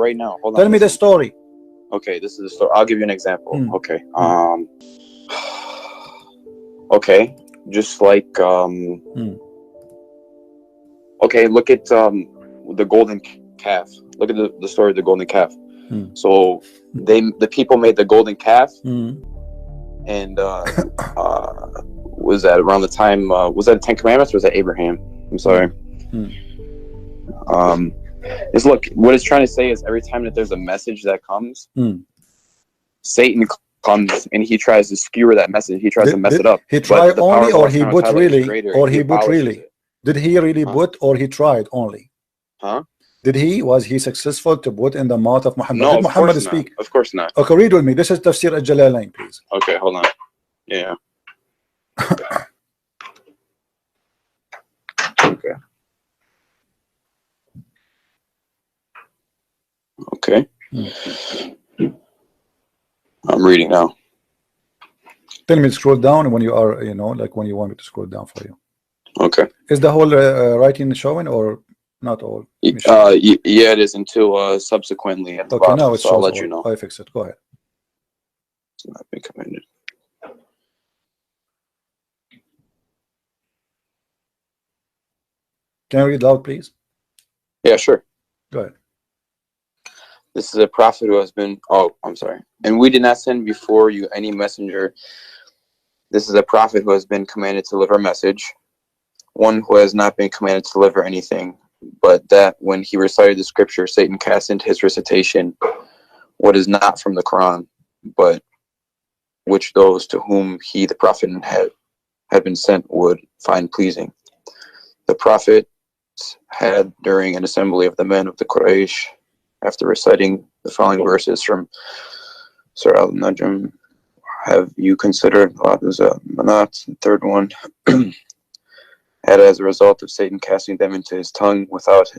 right now. Hold on. Tell me the story. Okay, this is the story. I'll give you an example. Hmm. Okay. Okay. Just like okay, look at the golden calf. Look at the story of the golden calf. So the people made the golden calf, and was that around the time? Was that the Ten Commandments or was that Abraham? I'm sorry. Is look, what it's trying to say is every time that there's a message that comes, Satan comes and he tries to skewer that message. He tries to mess it up. He tried only, or he put really, or he put really? Did he really put, or he tried only? Huh? Was he successful to put in the mouth of Muhammad? No, Did Muhammad speak? Of course not. Okay, read with me. This is Tafsir al-Jalalain, please. Okay, hold on. Yeah. Okay. Okay. I'm reading now. Tell me to scroll down when you are, like when you want me to scroll down for you. Okay. Is the whole writing showing or not all? Yeah, it is until subsequently at the bottom. Now it's so I'll let you know. I fix it. Go ahead. It's not been commended. Can you read loud, please? Yeah, sure. Go ahead. This is a prophet who has been. Oh, I'm sorry. And we did not send before you any messenger. This is a prophet who has been commanded to deliver a message. One who has not been commanded to deliver anything, but that when he recited the scripture, Satan cast into his recitation what is not from the Quran, but which those to whom he, the prophet, had been sent would find pleasing. The prophet had, during an assembly of the men of the Quraysh, after reciting the following verses from Surah Al-Najm, have you considered Manat, the third one, had as a result of Satan casting them into his tongue without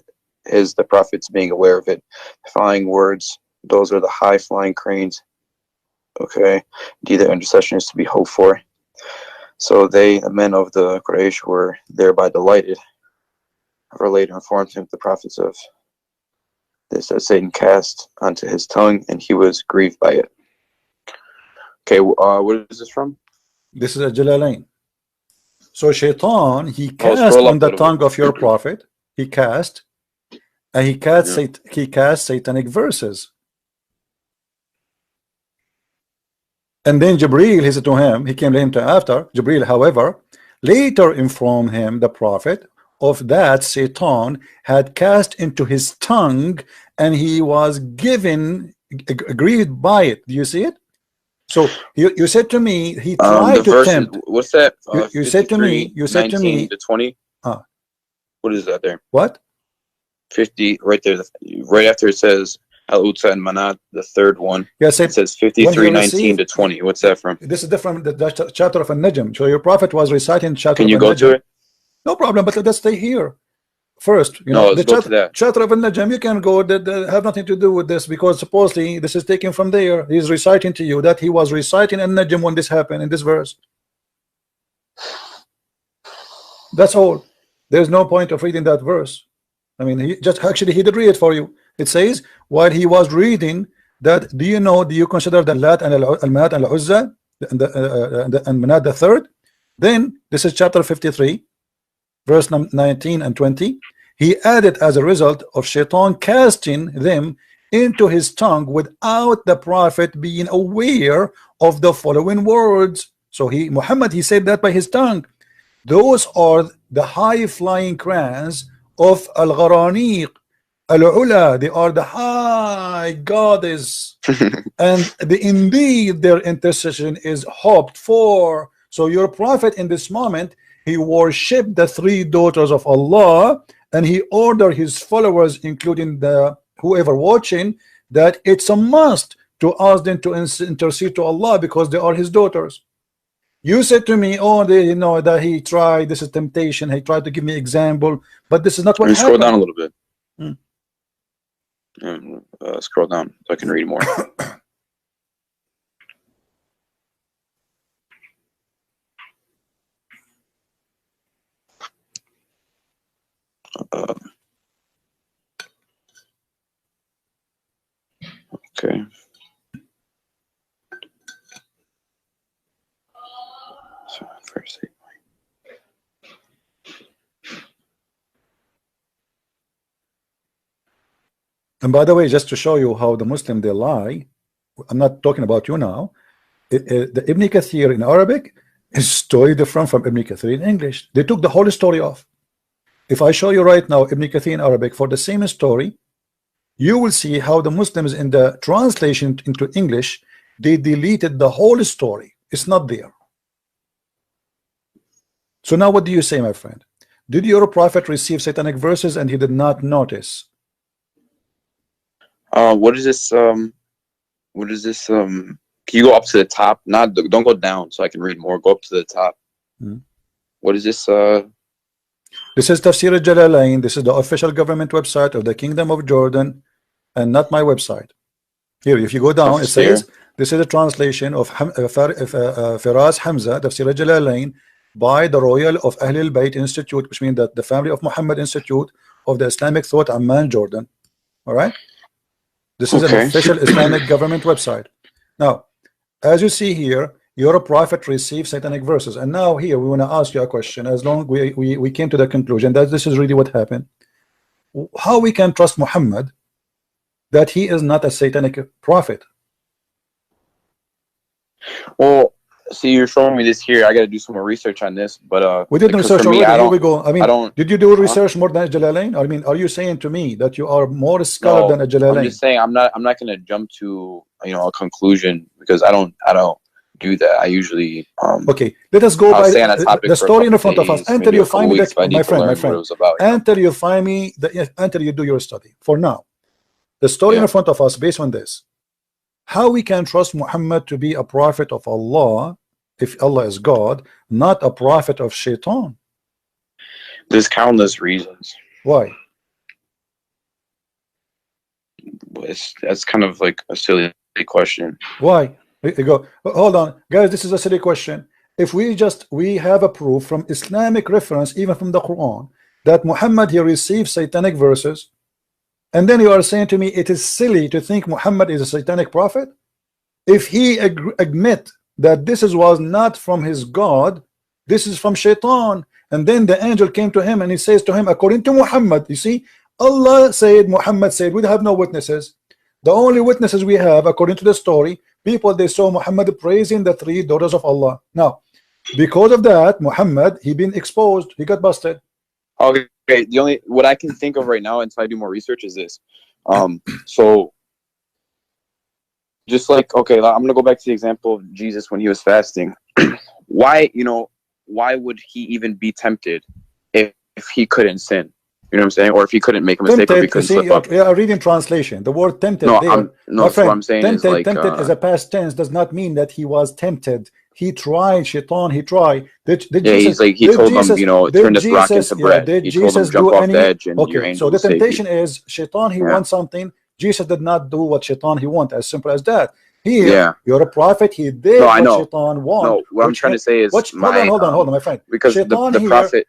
the prophets being aware of it. The following words, those are the high-flying cranes. Okay, indeed their intercession is to be hoped for. So they, the men of the Quraysh, were thereby delighted. However, later informed him the prophets of this that Satan cast onto his tongue, and he was grieved by it. Okay, what is this from? This is a Jalalain. So Shaitan, he cast on the tongue of your prophet. He cast, and he cast satanic verses. And then Jibreel, he said to him, he came to him after. Jibreel, however, later informed him, the prophet, of that Satan had cast into his tongue, and he was grieved by it. Do you see it? So you said to me, he tried to tempt. What's that? You said to me, 19 to 20. What is that there? What? 50 right there, right after it says Al-Utsa and Manat, the third one. Yes, it says 53:19 to 20. What's that from? This is different. The chapter of An-Najm. So your prophet was reciting chapter. Can you go to it? No problem, but let's stay here first. Let's go to that chapter of An-Najm. You can go. That have nothing to do with this, because supposedly this is taken from there. He's reciting to you that he was reciting An-Najm when this happened in this verse. That's all. There's no point of reading that verse. I mean, he did read it for you. It says while he was reading that, do you consider the Lat and Al-Manat and Al-Uzza and Manat the third? Then this is chapter 53, verse 19 and 20. He added, as a result of Shaitan casting them into his tongue without the prophet being aware of the following words. So Muhammad, he said that by his tongue. Those are the high-flying crayons of Al-Gharaniq, Al-Ula. They are the high goddess, and indeed their intercession is hoped for. So your prophet in this moment, he worshipped the three daughters of Allah, and he ordered his followers, including the whoever watching, that it's a must to ask them to intercede to Allah because they are his daughters. You said to me, oh, that he tried, this is temptation, he tried to give me example, but this is not what happened. Scroll down a little bit. Scroll down so I can read more. And by the way, just to show you how the Muslim they lie, I'm not talking about you now. The Ibn Kathir in Arabic is totally different from Ibn Kathir in English. They took the whole story off. If I show you right now Ibn Kathir in Arabic for the same story, you will see how the Muslims in the translation into English, they deleted the whole story. It's not there. So now what do you say, my friend? Did your prophet receive satanic verses and he did not notice? What is this? What is this? Can you go up to the top? Don't go down so I can read more. Go up to the top. What is this? This is Tafsir al-Jalalain. This is the official government website of the Kingdom of Jordan, and not my website. Here, if you go down, it says this is a translation of Firas Hamza, Tafsir al-Jalalain, by the Royal of Ahl al-Bayt Institute, which means that the Family of Muhammad Institute of the Islamic Thought, Amman, Jordan. All right. This is an official Islamic government website. Now, as you see here, your prophet received satanic verses, and now here we want to ask you a question. As long we came to the conclusion that this is really what happened, how we can trust Muhammad that he is not a satanic prophet? Well, see, you're showing me this here. I got to do some more research on this, but we did research already. Here we go. I mean, did you do research more than Jalalain? I mean, are you saying to me that you are more scholar than a Jalalain? I'm just saying I'm not going to jump to a conclusion, because I don't do that. I usually okay. Let us go by the story in front of us until you find me my friend. Until you find me until you do your study. For now, the story in front of us based on this. How we can trust Muhammad to be a prophet of Allah if Allah is God, not a prophet of Shaitan? There's countless reasons. Why? That's kind of like a silly question. Why? You go, hold on, guys. This is a silly question. If we have a proof from Islamic reference, even from the Quran, that Muhammad he received satanic verses, and then you are saying to me it is silly to think Muhammad is a satanic prophet? If he admit that this was not from his God, this is from Shaitan, and then the angel came to him and he says to him, according to Muhammad, you see, Allah said, Muhammad said, we have no witnesses. The only witnesses we have, according to the story, people they saw Muhammad praising the 3 daughters of Allah. Now, because of that, Muhammad he been exposed, he got busted. Okay, the only what I can think of right now until I do more research is this. So just like, okay, I'm gonna go back to the example of Jesus when he was fasting. Why would he even be tempted if he couldn't sin? You know what I'm saying? Or if he couldn't make a mistake, or if he couldn't slip up. Yeah, reading translation. The word tempted. No, my friend, what I'm saying tempted, is like tempted as a past tense does not mean that he was tempted. He tried, Shaitan, he tried. Did Jesus, he told them, turn this rock into bread. Did he Jesus told them, jump off the edge, and your okay, angel so the will temptation is Shaitan, he wants something. Jesus did not do what Shaitan he want, as simple as that. Here, you're a prophet, he did what Shaitan want. No, what I'm trying to say is hold on, my friend. Because Shaitan the prophet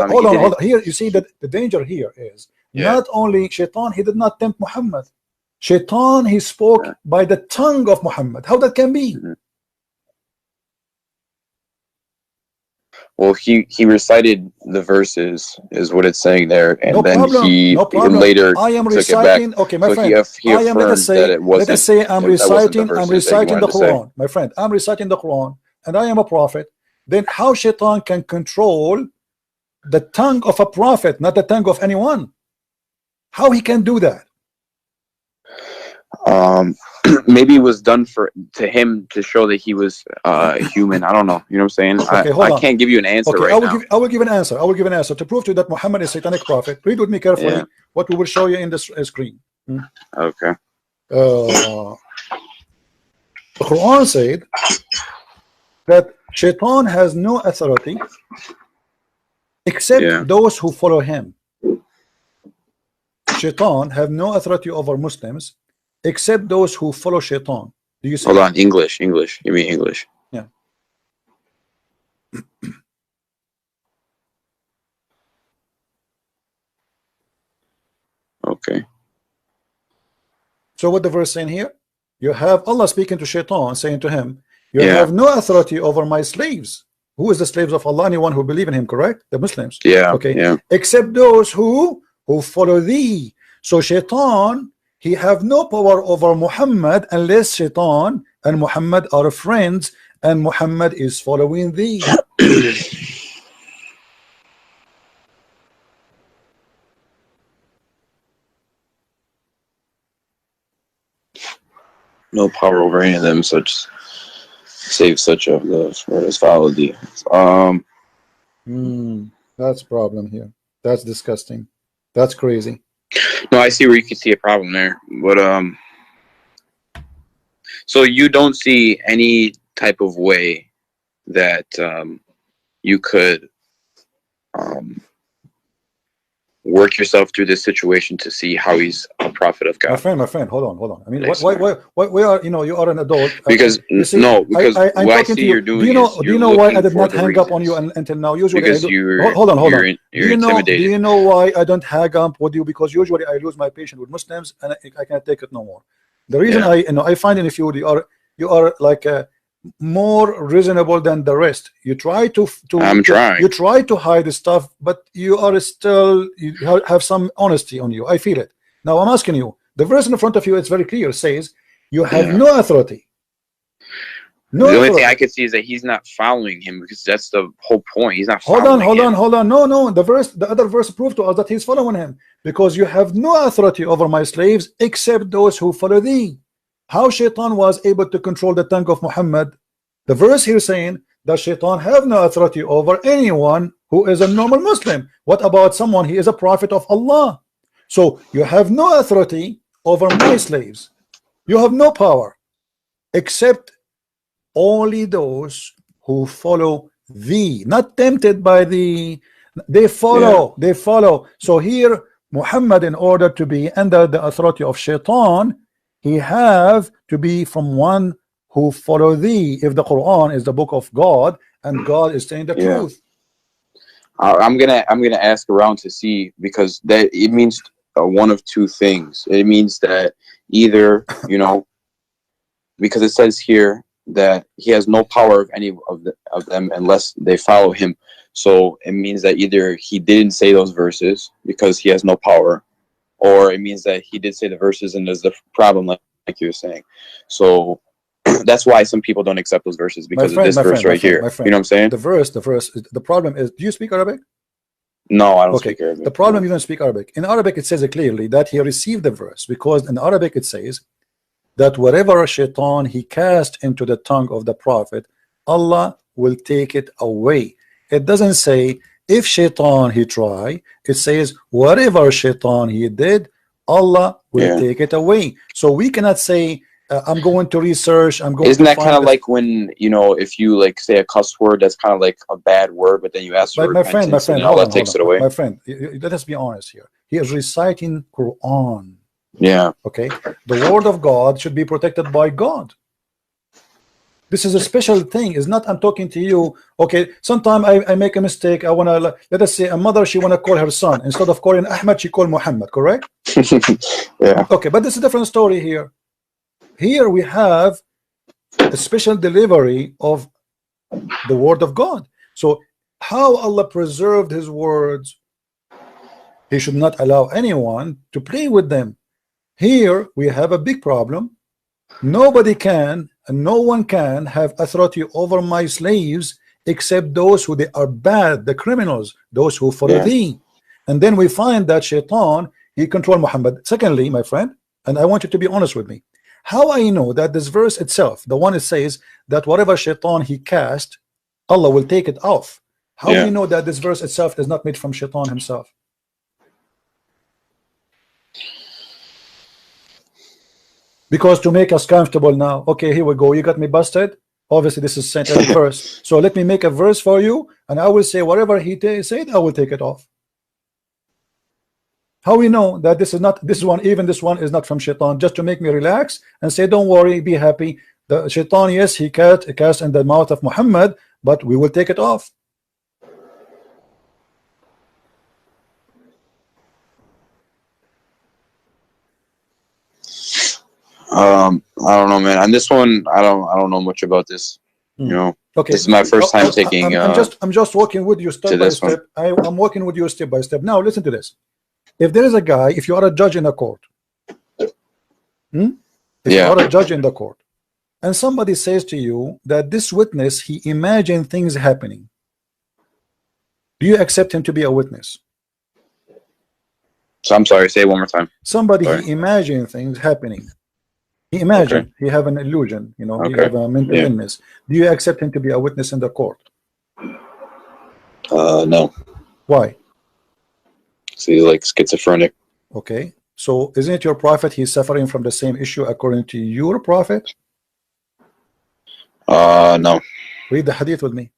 hold on. Here, you see that the danger here is not only Shaitan, he did not tempt Muhammad. Shaitan, he spoke by the tongue of Muhammad. How that can be? Well, he recited the verses, is what it's saying there, and he later I am took reciting. it back. Okay, my friend. He affirmed that it wasn't. Let us say I'm reciting the Quran, my friend. I'm reciting the Quran, and I am a prophet. Then how Shaitan can control the tongue of a prophet, not the tongue of anyone? How he can do that? Maybe it was done to him to show that he was human. I don't know. You know what I'm saying? Okay, I can't give you an answer right now. I will give an answer. I will give an answer to prove to you that Muhammad is a satanic prophet. Read with me carefully what we will show you in this screen. Okay. The Quran said that Shaitan has no authority except those who follow him. Shaitan have no authority over Muslims except those who follow Shaitan. Do you see? Hold on, English. You mean English? Yeah. Okay. So what the verse saying here? You have Allah speaking to Shaitan, saying to him, you have no authority over my slaves. Who is the slaves of Allah? Anyone who believe in him, correct? The Muslims. Yeah. Okay. Yeah. Except those who follow thee. So Shaitan, he have no power over Muhammad unless Shaitan and Muhammad are friends and Muhammad is following thee. No power over any of them, such save such of those who has followed thee. That's problem here. That's disgusting. That's crazy. No, I see where you can see a problem there, but so you don't see any type of way that you could work yourself through this situation to see how he's a prophet of God. My friend, hold on. I mean, why we are, you are an adult. Because see, because I'm what I talking see to you. you're doing. Do you know why I did not hang up on you until now? Usually, because hold on. You're intimidated. Do you know why I don't hang up with you? Because usually I lose my patience with Muslims and I can't take it no more. The reason I find in you are like more reasonable than the rest. You try to you try to hide stuff, but you are still, you have some honesty on you. I feel it. Now I'm asking you, the verse in front of you, it's very clear, says you have no authority. The only thing I could see is that he's not following him, because that's the whole point. He's not following him. Hold on. No, the other verse proved to us that he's following him, because you have no authority over my slaves except those who follow thee. How Shaitan was able to control the tongue of Muhammad? The verse here saying that Shaitan have no authority over anyone who is a normal Muslim. What about someone he is a prophet of Allah? So you have no authority over my slaves. You have no power except only those who follow thee, not tempted by thee. They follow. So here Muhammad, in order to be under the authority of Shaitan, he have to be from one who follow thee. If the Quran is the book of God and God is saying the truth, I'm gonna ask around to see, because that it means one of two things. It means that either because it says here that he has no power of any of them unless they follow him. So it means that either he didn't say those verses because he has no power, or it means that he did say the verses and there's the problem, like you were saying. So that's why some people don't accept those verses, because of this verse right here. You know what I'm saying? The verse. The problem is, do you speak Arabic? No, I don't speak Arabic. The problem, you don't speak Arabic. In Arabic, it says clearly that he received the verse, because in Arabic it says that whatever Shaitan he cast into the tongue of the prophet, Allah will take it away. It doesn't say if Shaitan he try. It says whatever Shaitan he did, Allah will take it away. So we cannot say I'm going to research. Isn't that kind of like when if you like say a cuss word that's kind of like a bad word, but then you ask for repentance, and Allah takes it away? My friend, let us be honest here. He is reciting Quran. Yeah. Okay. The word of God should be protected by God. This is a special thing. It's not I'm talking to you. Okay. Sometimes I make a mistake. I want to, let us say a mother, she want to call her son. Instead of calling Ahmed, she call Muhammad. Correct? Yeah. Okay. But this is a different story here. Here we have a special delivery of the word of God. So how Allah preserved his words, he should not allow anyone to play with them. Here we have a big problem. Nobody can and no one can have authority over my slaves except those who they are bad, the criminals, those who follow thee. And then we find that Shaitan, he control Muhammad. Secondly, my friend, and I want you to be honest with me, how I know that this verse itself, the one it says that whatever Shaitan he cast, Allah will take it off. How do you know that this verse itself is not made from Shaitan himself? Because to make us comfortable now, okay, here we go. You got me busted. Obviously, this is sent every verse. So let me make a verse for you, and I will say whatever he said, I will take it off. How we know that this is not this one, even this one is not from Shaitan, just to make me relax and say, don't worry, be happy. The Shaitan, yes, he cast in the mouth of Muhammad, but we will take it off. I don't know, man. On this one, I don't know much about this. Okay. This is my first time taking. I'm just working with you step by step. I'm working with you step by step. Now listen to this. If there is a guy, if you are a judge in a court, If you are a judge in the court, and somebody says to you that this witness, he imagined things happening, do you accept him to be a witness? So I'm sorry, say it one more time. Somebody, he imagined things happening. He imagined, he have an illusion, you know, he have a mental illness. Do you accept him to be a witness in the court? No. Why? So he's like schizophrenic. Okay, so isn't it your prophet? He's suffering from the same issue according to your prophet? No. Read the hadith with me.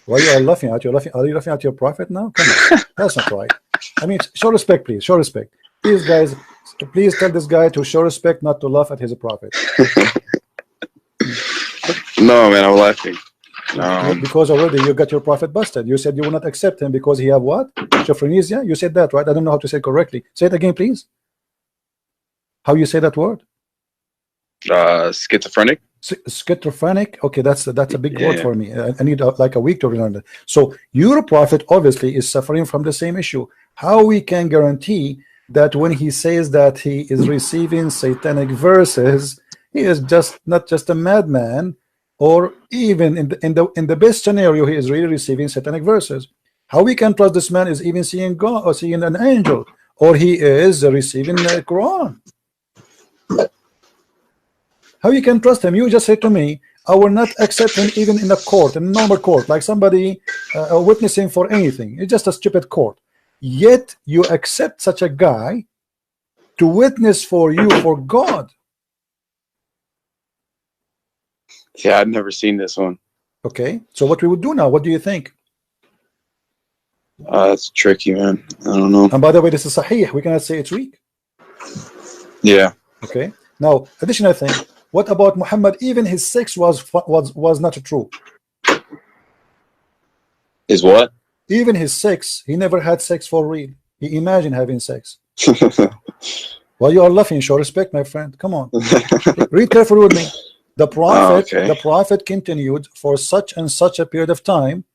Why you are laughing at? Are you laughing at your prophet now? Come on, that's not right. I mean, show respect, please. Show respect, please, guys. Please tell this guy to show respect, not to laugh at his prophet. No, man, I'm laughing. Because already you got your prophet busted. You said you will not accept him because he have what? Schizophrenia? You said that, right? I don't know how to say it correctly. Say it again, please. How you say that word? Schizophrenic. Schizophrenic. Okay, that's a big word for me. I need like a week to learn it. So your prophet obviously is suffering from the same issue. How we can guarantee that when he says that he is receiving satanic verses, he is just not just a madman, or even in the best scenario, he is really receiving satanic verses? How we can trust this man is even seeing God or seeing an angel, or he is receiving the Quran? How you can trust him? You just said to me, I will not accept him even in a court, in a normal court, like somebody witnessing for anything. It's just a stupid court. Yet you accept such a guy to witness for you for God. Yeah, I've never seen this one. Okay, so what we would do now? What do you think? That's tricky, man. I don't know. And by the way, this is sahih. We cannot say it's weak. Yeah. Okay. Now, additional thing. What about Muhammad? Even his sex was not true. Is what? Even his sex, he never had sex for real. He imagined having sex. Well, you are laughing. Show respect, my friend. Come on. Read carefully with me. The prophet continued for such and such a period of time,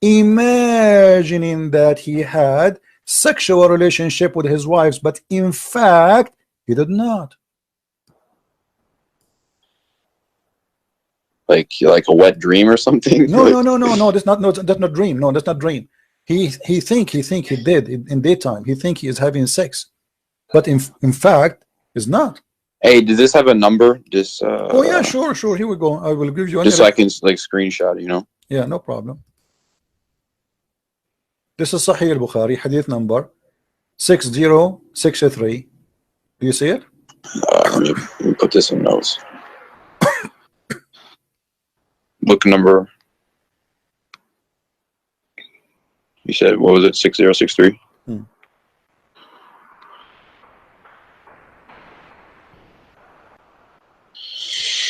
imagining that he had sexual relationship with his wives, but in fact he did not. Like a wet dream or something? No. That's not dream. No, that's not dream. He think he did in daytime. He think he is having sex, but in fact is not. Hey, does this have a number? Just oh yeah, sure. Here we go. I will give you just so I can like screenshot it, you know? Yeah, no problem. This is Sahih al-Bukhari, hadith number 6063. Do you see it? Let me put this in notes. Book number. You said, what was it? 6063?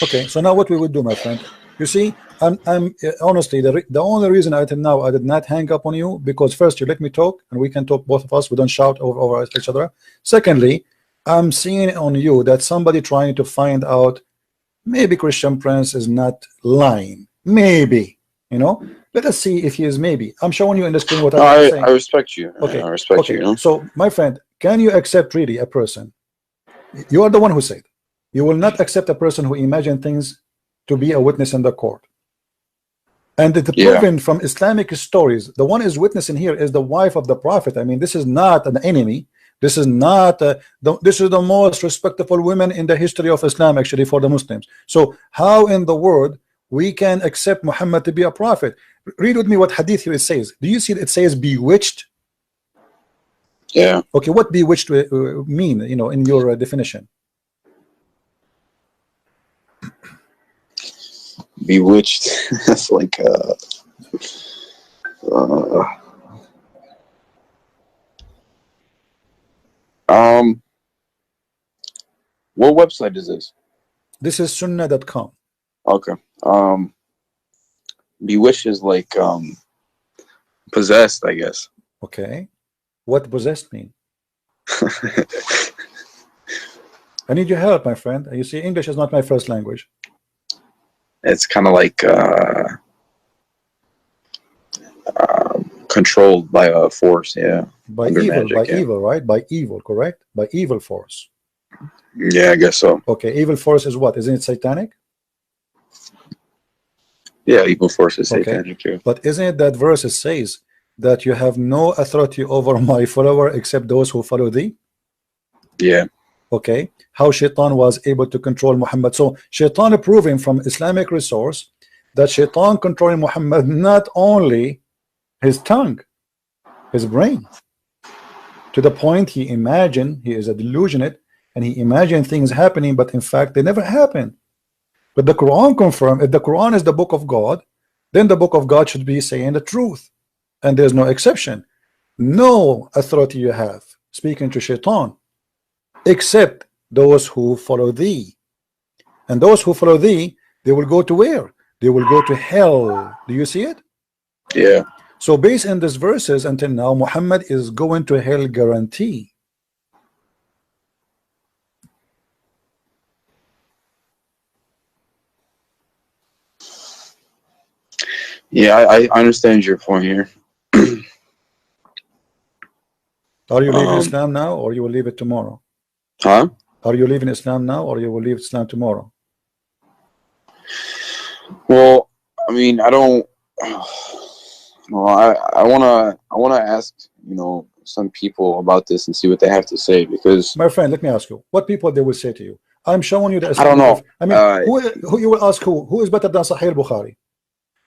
Okay, so now what we would do, my friend, you see, I'm honestly, the only reason until now I did not hang up on you, because first you let me talk and we can talk, both of us, we don't shout over each other. Secondly, I'm seeing on you that somebody trying to find out maybe Christian Prince is not lying, maybe, you know. Let us see if he is. Maybe I'm showing you in the screen what I'm saying. I respect you. Okay, I respect you, you know? So my friend, can you accept really a person? You are the one who said you will not accept a person who imagine things to be a witness in the court. And it's proven from Islamic stories. The one is witnessing here is the wife of the prophet. I mean, this is not an enemy. This is not this is the most respectable woman in the history of Islam, actually, for the Muslims. So how in the world we can accept Muhammad to be a prophet? Read with me what hadith here it says. Do you see it says bewitched? Yeah. Okay, what bewitched mean, you know, in your definition? Bewitched. That's like what website is this? This is sunnah.com. Okay. Bewitched is like possessed, I guess. Okay. What possessed mean? I need your help, my friend. You see, English is not my first language. It's kind of like controlled by a force, yeah. By Under evil, magic, by yeah. evil, right? By evil, correct? By evil force. Yeah, I guess so. Okay, evil force is what? Isn't it satanic? Yeah, evil force is Okay. satanic too. But isn't it that verse says that you have no authority over my follower except those who follow thee? Yeah. Okay. How Shaitan was able to control Muhammad. So Shaitan proving from Islamic resource that Shaitan controlling Muhammad not only his tongue, his brain, to the point he imagined, he is a delusionate, and he imagined things happening, but in fact they never happened. But the Quran confirmed, if the Quran is the book of God, then the book of God should be saying the truth, and there's no exception. No authority you have speaking to Shaitan except those who follow thee, and those who follow thee, they will go to where? They will go to hell. Do you see it? Yeah. So based on these verses, until now Muhammad is going to hell guarantee. Yeah, I understand your point here. Are you leaving Islam now, or you will leave it tomorrow? Huh? Are you leaving Islam now, or you will leave Islam tomorrow? Well, I mean, I don't. Well, I wanna ask, you know, some people about this and see what they have to say, because My friend, let me ask you, what people they will say to you? I'm showing you the I don't know. I mean, who you will ask who is better than Sahih Bukhari?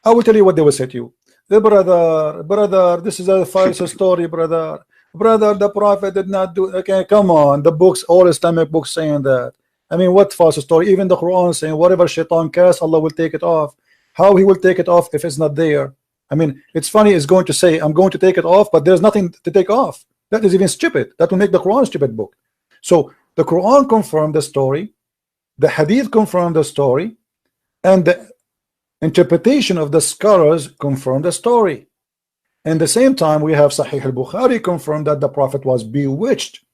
I will tell you what they will say to you. The brother, this is a false story, brother. The Prophet did not do. Okay, come on, the books, all Islamic books saying that. I mean, what false story? Even the Quran saying whatever Shaitan casts, Allah will take it off. How he will take it off if it's not there? I mean, it's funny. It's going to say I'm going to take it off, but there's nothing to take off. That is even stupid. That will make the Quran a stupid book. So the Quran confirmed the story, the Hadith confirmed the story, and the interpretation of the scholars confirmed the story. And the same time, we have Sahih al-Bukhari confirmed that the Prophet was bewitched.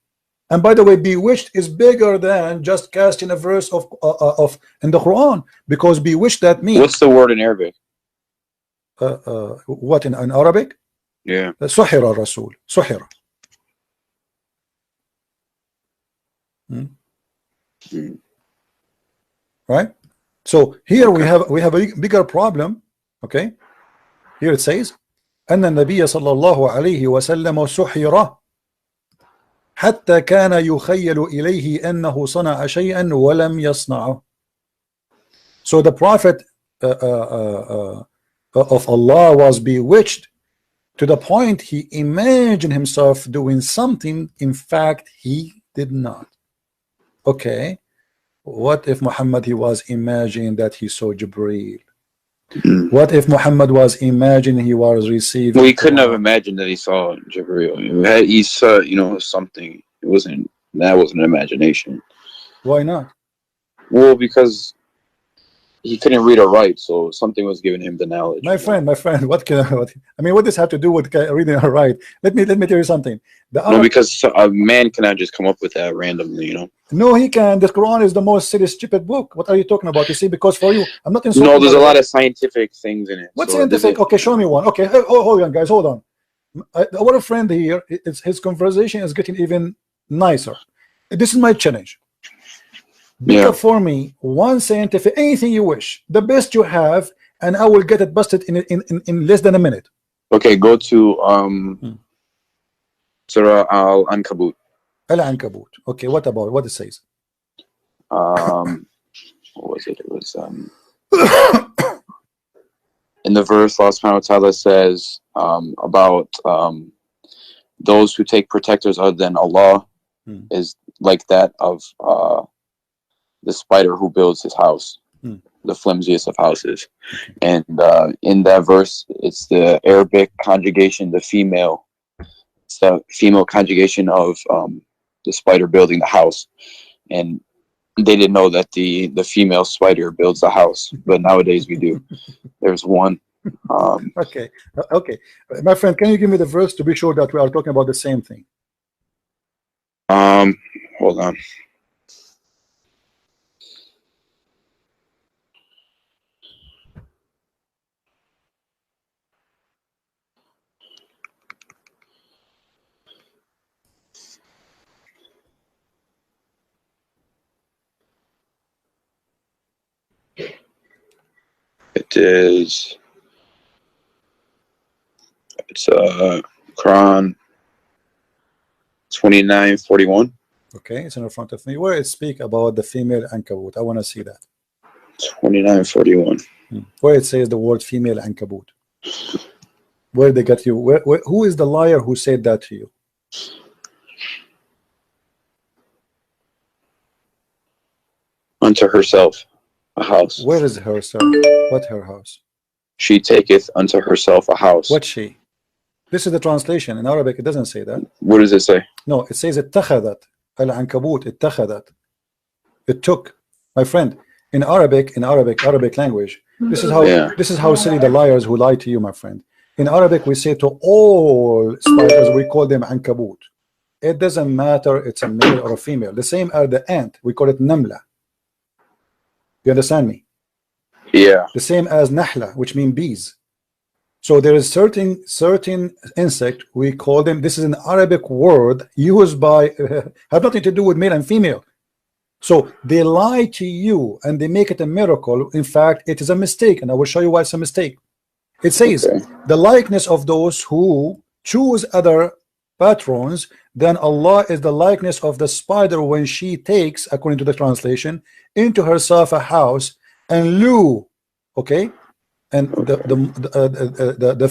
And by the way, bewitched is bigger than just casting a verse of in the Quran, because bewitched, that means what's the word in Arabic? What in Arabic? Yeah. Suhira Rasul. Suhira. Right? So here we have a bigger problem. Okay, here it says أن النبي صلى الله عليه وسلم سحر حتى كان يخيل إليه أنه صنع شيئا ولم يصنعه. So the Prophet of Allah was bewitched to the point he imagined himself doing something, in fact he did not. Okay, what if Muhammad he was imagining that he saw Jibreel? What if Muhammad was imagining he was receiving? Well, he couldn't have imagined that he saw Jibreel. He saw, you know, something. That wasn't imagination. Why not? Well, because he couldn't read or write, so something was giving him the knowledge. My friend, what does this have to do with reading or write? Let me tell you something. No, because a man cannot just come up with that randomly, you know. No, he can. The Quran is the most silly, stupid book. What are you talking about? You see, because for you, I'm not insulting. No, there's a lot of scientific things in it. What's scientific? Okay, show me one. Okay, hold on, guys, hold on. Our friend here, his conversation is getting even nicer. This is my challenge. Pick up for me one scientific, anything you wish, the best you have, and I will get it busted in less than a minute. Okay, go to Surah Al-Ankabut. Al-Ankabut. Okay, what about what it says? What was it? It was in the verse Allah subhanahu wa ta'ala says about those who take protectors other than Allah is like that of the spider who builds his house, the flimsiest of houses. And in that verse, it's the Arabic conjugation, the female. It's the female conjugation of the spider building the house. And they didn't know that the female spider builds the house, but nowadays we do. There's one. Okay, my friend, can you give me the verse to be sure that we are talking about the same thing? Hold on. It is. It's Quran 29:41. Okay, it's in front of me. Where it speak about the female ankabut. I want to see that. 29:41. Where it says the word female ankabut. Where they got you? Who is the liar who said that to you? Unto herself a house. Where is herself? What her house? She taketh unto herself a house. What she? This is the translation. In Arabic, it doesn't say that. What does it say? No, it says اتخذت. Al-ankabut, اتخذت. It took. My friend, in Arabic language, this is how silly the liars who lie to you, my friend. In Arabic, we say to all spiders, we call them ankabut. It doesn't matter it's a male or a female. The same as the ant, we call it namla. You understand me? Yeah. The same as nahla, which mean bees. So there is certain insect, we call them, this is an Arabic word used by have nothing to do with male and female. So they lie to you and they make it a miracle. In fact, it is a mistake, and I will show you why it's a mistake. It says the likeness of those who choose other patrons, then Allah is the likeness of the spider when she takes, according to the translation, into herself a house, and Lu, okay, and the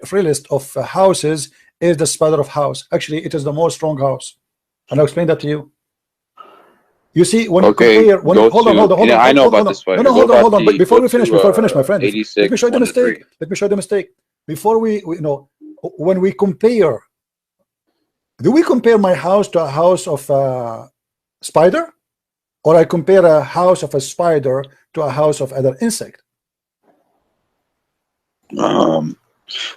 frailest of houses is the spider of house. Actually, it is the most strong house, and I'll explain that to you. You see, when you compare, hold on. I know about this spider. No, hold on. But before we finish, my friend, 86, let me show you the mistake. Let me show you the mistake. Before we know, when we compare, do we compare my house to a house of a spider, or I compare a house of a spider to a house of other insect?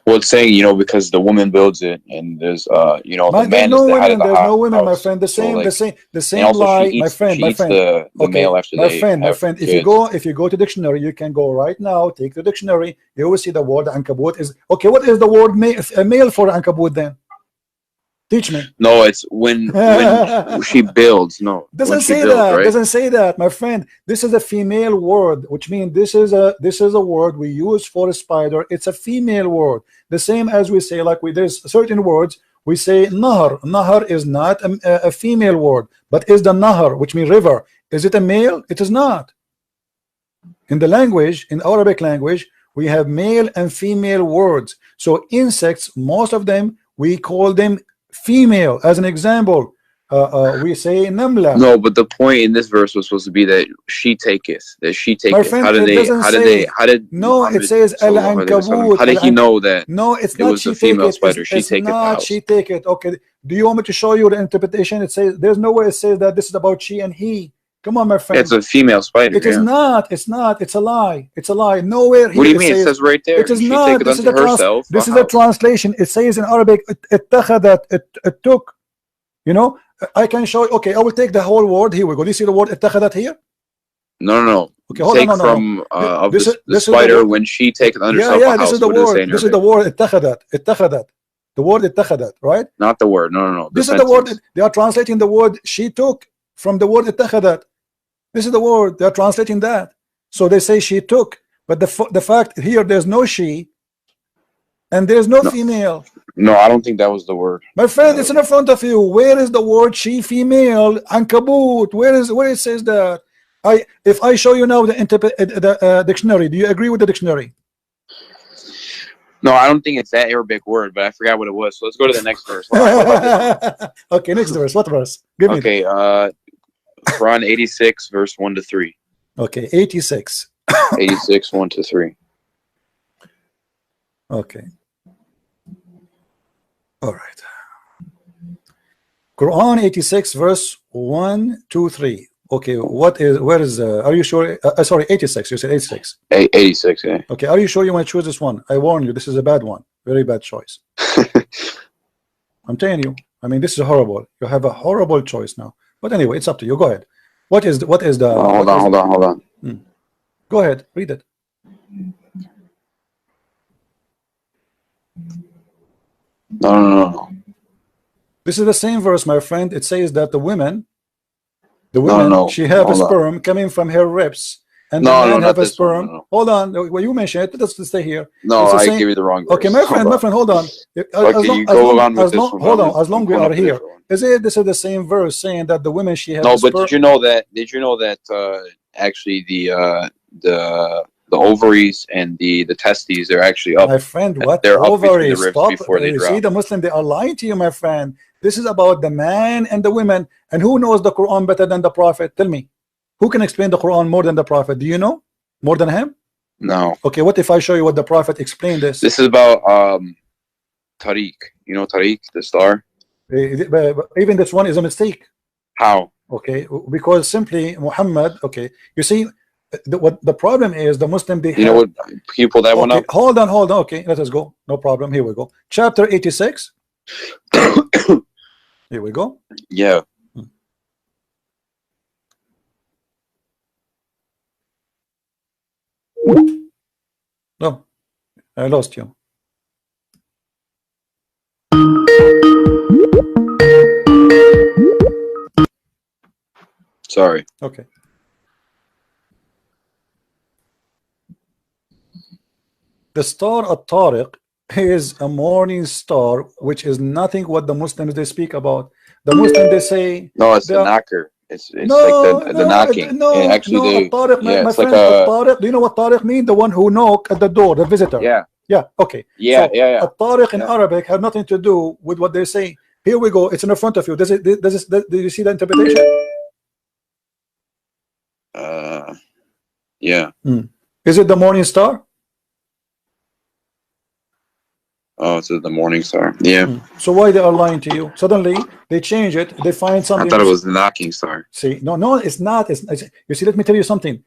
Well, it's saying, because the woman builds it, and there's the man is the head of the house. There's no women, my friend. The same lie, my friend. The male after my friend. If you go to dictionary, you can go right now. Take the dictionary. You will see the word ankabut is okay. What is the word male for ankabut then? Teach me. No, it's when she builds. No, doesn't say that. Right? Doesn't say that, my friend. This is a female word, which means this is a word we use for a spider. It's a female word. The same as we say, there's certain words we say nahar. Nahar is not a female word, but is the nahar, which means river. Is it a male? It is not. In the language, in Arabic language, we have male and female words. So insects, most of them, we call them female. As an example, we say namla. No, but the point in this verse was supposed to be that she taketh. My friend, how did it says al-ankabut. How did he know that? No, it's it not. Was a female spider. She take it. She take it. Okay. Do you want me to show you the interpretation? It says there's no way it says that this is about she and he. Come on, my friend. It's a female spider. It is not. It's not. It's a lie. It's a lie. Nowhere here. What do you mean? It says right there. It is not. This is a translation. It says in Arabic, it took. I can show you. Okay, I will take the whole word. Here we go. Do you see the word اتخذت here? No. Okay, hold on. From the spider when she takes it under herself a house. This is the word. This is the word اتخذت. The word اتخذت, right? Not the word. No. This is the word. They are translating the word she took from the word اتخذت. This is the word. They are translating that. So they say she took, but the fact here there's no she, and there's no female. No, I don't think that was the word. My friend, it's in front of you. Where is the word she female ankabut? Where it says that? If I show you now the dictionary, do you agree with the dictionary? No, I don't think it's that Arabic word, but I forgot what it was. So let's go to the next verse. Okay, next verse. What verse? Give me. Okay, Quran 86, verse 1 to 3. Okay, 86. 86, 1 to 3. Okay. All right. Quran 86, verse 1, 2, 3. Okay, where is, are you sure? Sorry, 86. You said 86. 86, yeah. Okay, are you sure you want to choose this one? I warn you, this is a bad one. Very bad choice. I'm telling you. I mean, this is horrible. You have a horrible choice now. But anyway, it's up to you. Go ahead. What is the? Hold on. Go ahead. Read it. No. This is the same verse, my friend. It says that the woman, she have a sperm coming from her ribs, and No, the no, man not have a this one, sperm. no. Hold on, well, you mentioned it. Let's stay here. No, It's the I same. give you the wrong verse. Okay, my friend, Hold on. hold on. Okay, you go on with this one. Hold on, as long I'm we pulling are up a here, different one. is it this is the same verse saying that the women she has No, a but sperm? did you know that actually the ovaries and the testes are actually up. My friend, what They're up between the ovaries? ribs Stop. before they You see, drop. the Muslim, they are lying to you, my friend. This is about the man and the women. And who knows the Quran better than the Prophet? Tell me. Who can explain the Quran more than the Prophet? Do you know? More than him? No. Okay, what if I show you what the Prophet explained this? This is about Tariq. You know Tariq, the star? But even this one is a mistake. How? Okay, because simply Muhammad, okay, you see, what the problem is, the Muslim, they You know what? Can you pull that one okay, up? hold on, okay, let us go, no problem, here we go, chapter 86. Here we go. Yeah. No, I lost you. Sorry. Okay. The star at-Tariq is a morning star, which is nothing what the Muslims they speak about. The Muslims they say No, it's they the are, knocker. It's no, like the knocking. no, Actually, no, they At-Tariq, yeah, my it's like friend, a At-Tariq. Do you know what Tariq mean? The one who knock at the door, the visitor. yeah. Yeah, okay. Yeah, So yeah. At-Tariq in Yeah. Arabic have nothing to do with what they say. Here we go. It's in front of you. Do you see the interpretation? Yeah. Is it the morning star? Oh, it's the morning star. Yeah. So why they are lying to you? Suddenly they change it. They find something. I thought it was the knocking star. See, no, it's not. It's you see. Let me tell you something.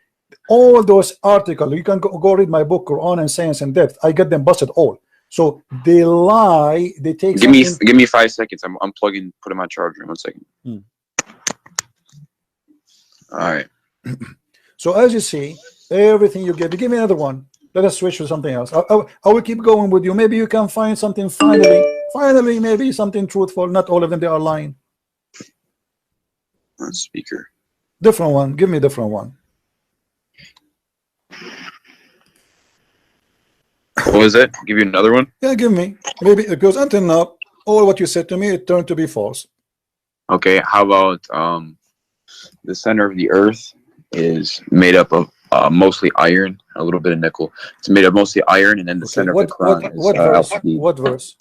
All those articles, you can go read my book, Quran and Science in Depth. I get them busted all. So they lie. They take. Give me 5 seconds. I'm unplugging, putting my charger. 1 second. All right. So as you see, everything you get. Give me another one. Let us switch to something else. I will keep going with you. Maybe you can find something finally, maybe something truthful. Not all of them, they are lying. Speaker. Different one. Give me a different one. What was it? Give you another one? Yeah, give me. Maybe because until now, all what you said to me, it turned to be false. Okay, how about the center of the earth is made up of mostly iron, a little bit of nickel. It's made of mostly iron, and then the center of the Quran is verse? Al-Hadid. What verse?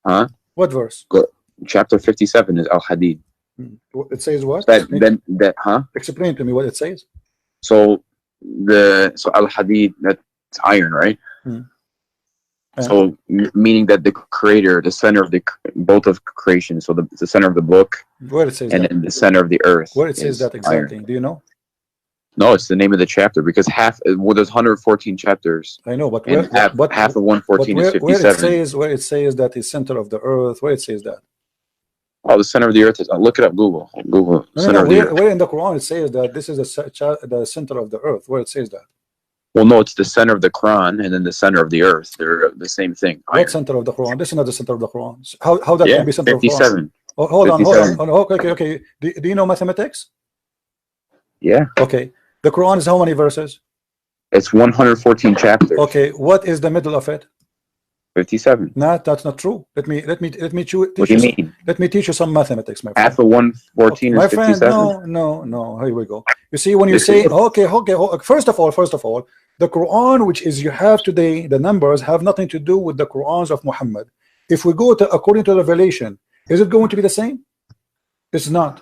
Huh? What verse? Chapter 57 is Al-Hadid. It says what? Explain to me what it says. So Al-Hadid, that's iron, right? So meaning that the creator, the center of both of creation, so the center of the book, where it says and then the center of the earth, where it says that exactly, iron. Do you know? No, it's the name of the chapter, because there's 114 chapters. I know, but half of 114 is 57. Where it says that is center of the earth, where it says that? Oh, the center of the earth is. Look it up. Google. Where in the Quran it says that this is the center of the earth? Where it says that? Well, no, it's the center of the Quran and then the center of the earth. They're the same thing. What center of the Quran? This is not the center of the Quran. How that can be center 57. of the Quran? Oh, hold on. Okay. Do you know mathematics? Yeah. Okay. The Quran is how many verses? It's 114 chapters. Okay. What is the middle of it? 57. No, that's not true. Let me What do you mean? Let me teach you some mathematics, my friend. Half of 114 is 57. My friend, no. Here we go. You see, when you say okay. First of all, the Quran, which is you have today, the numbers have nothing to do with the Qurans of Muhammad. If we go to according to Revelation, is it going to be the same? It's not.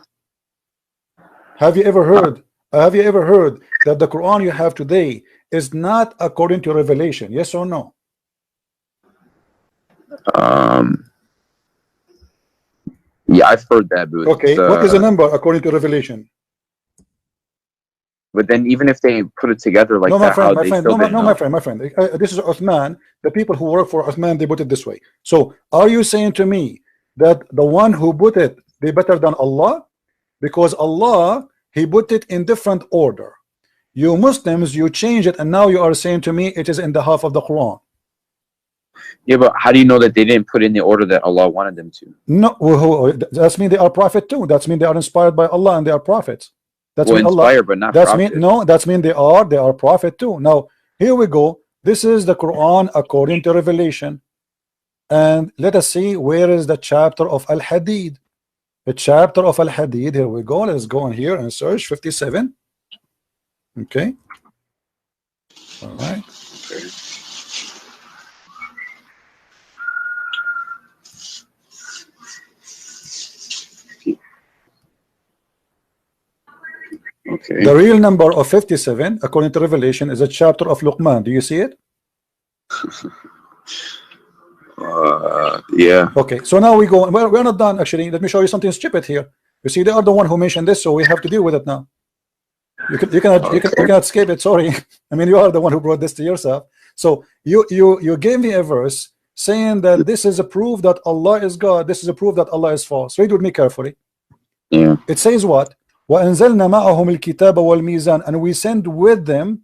Have you ever heard that the Quran you have today is not according to Revelation? Yes or no? Yeah, I've heard that. But okay, what is the number according to Revelation? But then, even if they put it together like my friend. This is Uthman. The people who work for Uthman, they put it this way. So, are you saying to me that the one who put it, they better than Allah? Because Allah, He put it in different order. You Muslims, you change it, and now you are saying to me it is in the half of the Quran. Yeah, but how do you know that they didn't put in the order that Allah wanted them to? No, that's mean they are prophet too. That's mean they are inspired by Allah and they are prophets. That's Well, mean Allah. inspired, but not That's prophet. mean no. That's mean they are prophet too. Now here we go. This is the Quran according to Revelation, and let us see where is the chapter of Al Hadid. The chapter of Al Hadid. Here we go. Let's go in here and search 57. Okay. All right. Okay. The real number of 57, according to Revelation, is a chapter of Luqman. Do you see it? Yeah. Okay. So now we go. Well, we're not done actually. Let me show you something stupid here. You see, they are the one who mentioned this, so we have to deal with it now. You cannot escape it. Sorry. I mean, you are the one who brought this to yourself. So you gave me a verse saying that this is a proof that Allah is God. This is a proof that Allah is false. Read with me carefully. Yeah. It says what? وَأَنزَلْنَا مَعَهُمُ الْكِتَابَ وَالْمِيزَانَ, and we send with them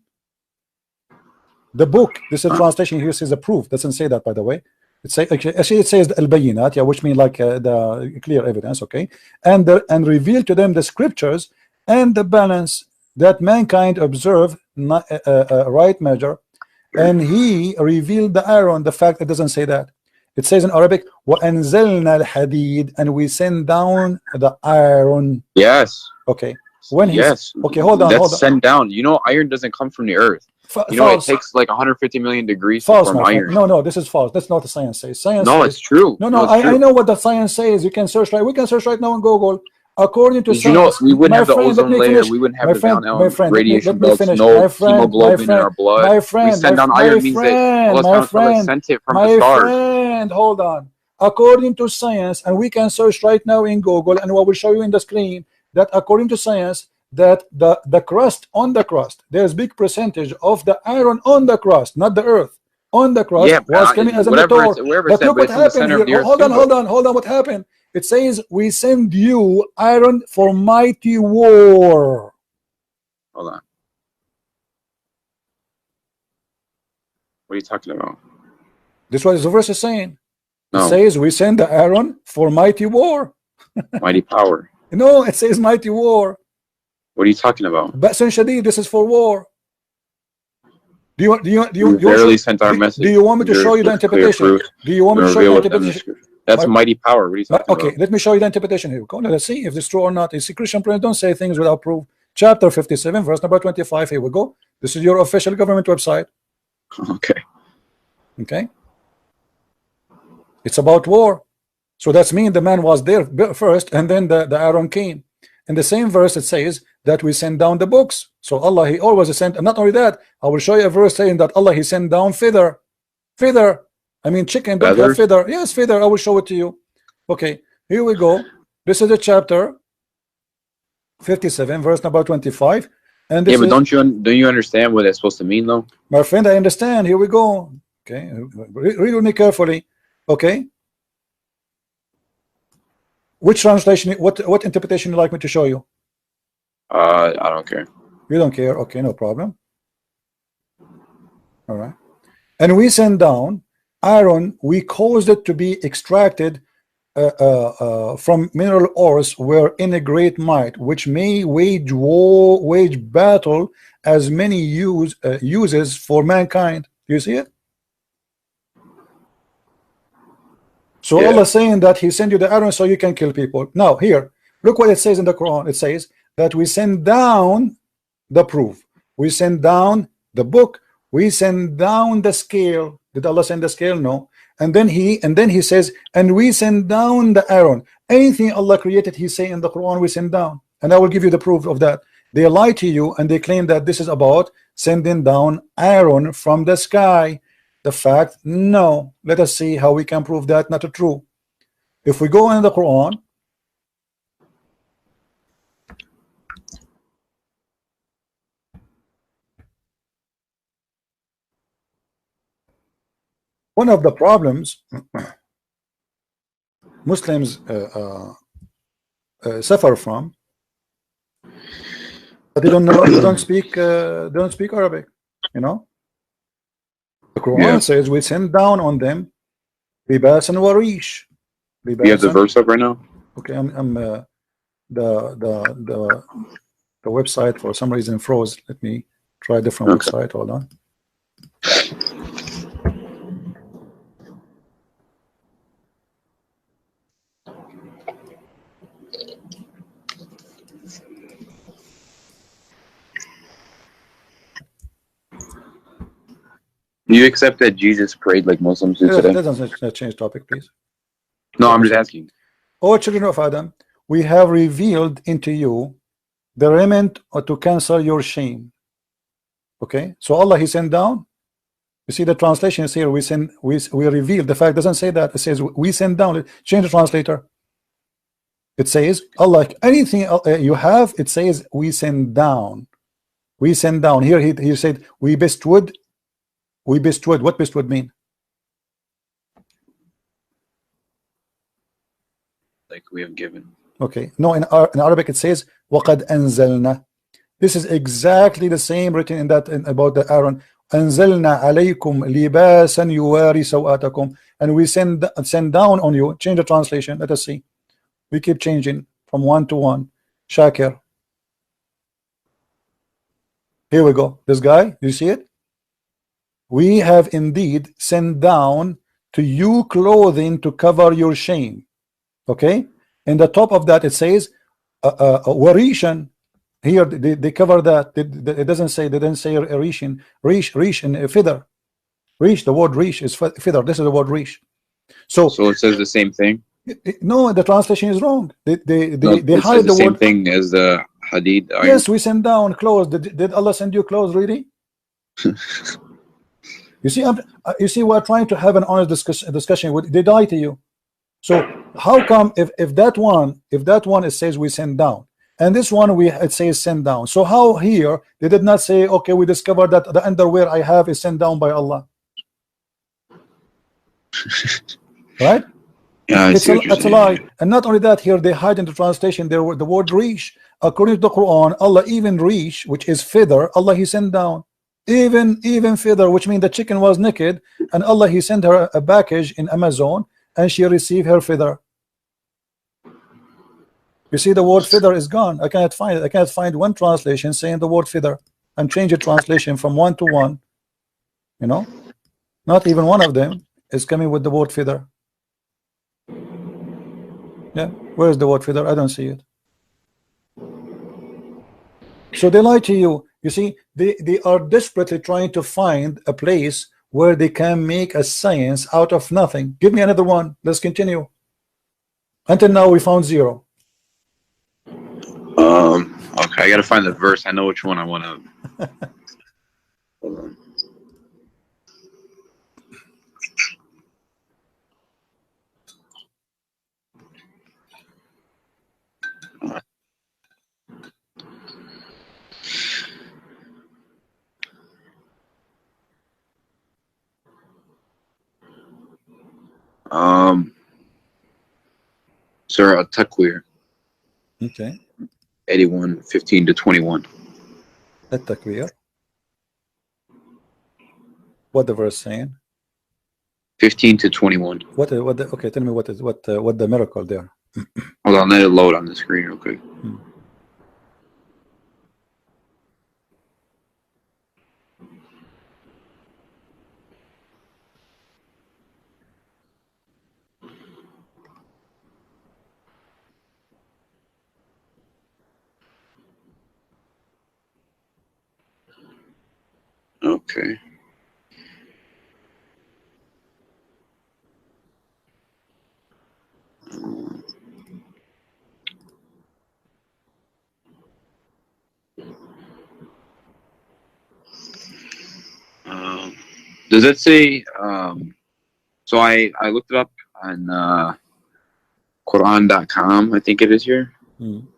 the book. This is translation here says a proof. Doesn't say that, by the way. It say actually it says al-bayinat, yeah, which means like the clear evidence. Okay, and reveal to them the scriptures and the balance that mankind observe right measure, and he revealed the iron. The fact it doesn't say that. It says in Arabic وَأَنزَلْنَا الْحَدِيد, and we send down the iron. Yes. Okay. When he's Yes. okay, hold on. That's sent down. You know, iron doesn't come from the earth. You know, False. it takes like 150 million degrees False, to form my friend. iron. No, this is false. That's not what the science says. Science No, says, it's true. No, it's I true. know what the science says. You can search right. We can search right now on Google. According to Did you know science, we wouldn't my have the friend, let ozone me layer, finish. we wouldn't have My the friend, down my friend, radiation let me belts, finish. no My friend, hemoglobin in our blood. my friend, we send down iron means that Allah subhanahu wa ta'ala sent it from the my stars. friend, hold on. According to science, and we can search right now in Google, and I will show you in the screen that according to science, that the crust on the crust, there's big percentage of the iron on the crust, not the earth. On the crust was coming as a meteor. But look what happened here. Hold on. What happened? It says we send you iron for mighty war. Hold on. What are you talking about? This is what the verse is saying. No. It says we send the iron for mighty war. Mighty power. No, it says mighty war. What are you talking about? Ba'sun Shadid, this is for war. Do you barely sent our message. Do you want me to show you the interpretation? Do you want me to show you the interpretation? That's mighty power. What are you talking about? Okay, let me show you the interpretation here. Let's see if it's true or not. You see, Christian friends don't say things without proof. Chapter 57, verse number 25. Here we go. This is your official government website. Okay. Okay. It's about war. So that's mean the man was there first, and then the iron came. In the same verse, it says that we send down the books. So Allah, He always sent. And not only that, I will show you a verse saying that Allah, He sent down feather. I mean, chicken don't have feather. Yes, feather. I will show it to you. Okay, here we go. This is the chapter 57, verse number 25. And this yeah, but don't you understand what it's supposed to mean, though? My friend, I understand. Here we go. Okay, read with me carefully. Okay. Which translation? What interpretation you like me to show you? I don't care. You don't care? Okay, no problem. All right. And we send down iron. We caused it to be extracted from mineral ores, where in a great might, which may wage war, wage battle, as many uses for mankind. Do you see it? So yeah. Allah saying that He sent you the iron so you can kill people. Now here, look what it says in the Quran. It says that we send down the proof, we send down the book, we send down the scale. Did Allah send the scale? No. And then he says, and we send down the iron. Anything Allah created, He say in the Quran, we send down. And I will give you the proof of that. They lie to you and they claim that this is about sending down iron from the sky. The fact, no. Let us see how we can prove that not true. If we go in the Quran, one of the problems Muslims suffer from, but they don't know, they don't speak Arabic. You know, the Quran says we send down on them libas and warish. You have the verse up right now? Okay, I'm The website for some reason froze. Let me try a different website. Hold on. Do you accept that Jesus prayed like Muslims do today? Let's change topic, please. No, I'm just asking. O children of Adam, we have revealed into you the remnant to cancel your shame. Okay, so Allah He sent down. You see the translation is here. We reveal. The fact doesn't say that. It says we send down. Change the translator. It says Allah. Anything you have, it says we send down. We send down. Here he said we bestowed. We bestowed. What bestowed mean? Like we have given. Okay. No, in Arabic it says وَقَدْ أَنزَلْنَا. This is exactly the same written in that about the Aaron. أَنزَلْنَا عَلَيْكُمْ لِبَاسًا يُوَارِي سَوْآتَكُمْ. And we send down on you. Change the translation. Let us see. We keep changing from one to one. Shakir. Here we go. This guy, you see it? We have indeed sent down to you clothing to cover your shame. Okay? In the top of that it says warishan. Here they cover that. It doesn't say, they didn't say rishin. Rish and feather. Rish, the word rish is feather. This is the word rish. So it says the same thing. No, the translation is wrong. They hide the same word. Thing as the hadid. Yes, we send down clothes. Did Allah send you clothes, really? You see, we're trying to have an honest discussion. They die to you. So how come if that one it says we send down, and this one it says send down? So how here they did not say, okay, we discovered that the underwear I have is sent down by Allah, right? Yeah, it's a lie. And not only that, here they hide in the translation there the word rish. According to the Quran, Allah even rish, which is feather, Allah He sent down. Even feather, which means the chicken was naked, and Allah He sent her a package in Amazon, and she received her feather. You see, the word feather is gone. I cannot find it. I cannot find one translation saying the word feather, and change the translation from one to one. You know, not even one of them is coming with the word feather. Yeah, where is the word feather? I don't see it. So they lie to you. You see, they are desperately trying to find a place where they can make a science out of nothing. Give me another one. Let's continue. Until now we found zero. Okay, I gotta find the verse. I know which one I want to. Hold on. Surah At-Takwir. Okay. 81, 15 to 21. At-Takwir. What the verse saying? 15 to 21. Okay, tell me what the miracle there. Hold on, let it load on the screen real quick. Okay. Does it say? So I looked it up on Quran.com. I think it is here,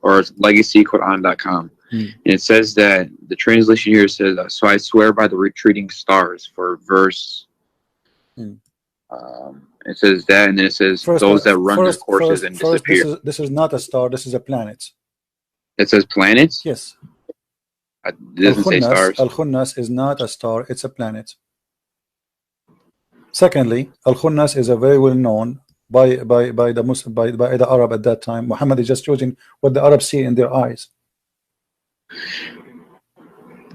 or it's legacyquran.com. And it says that the translation here says, "So I swear by the retreating stars," for verse. It says that, and then it says those that run their courses and disappear. This is not a star. This is a planet. It says planets. Yes. It doesn't say stars. Al-Khunnas is not a star. It's a planet. Secondly, Al-Khunnas is a very well known by the Muslim, by the Arab at that time. Muhammad is just using what the Arabs see in their eyes.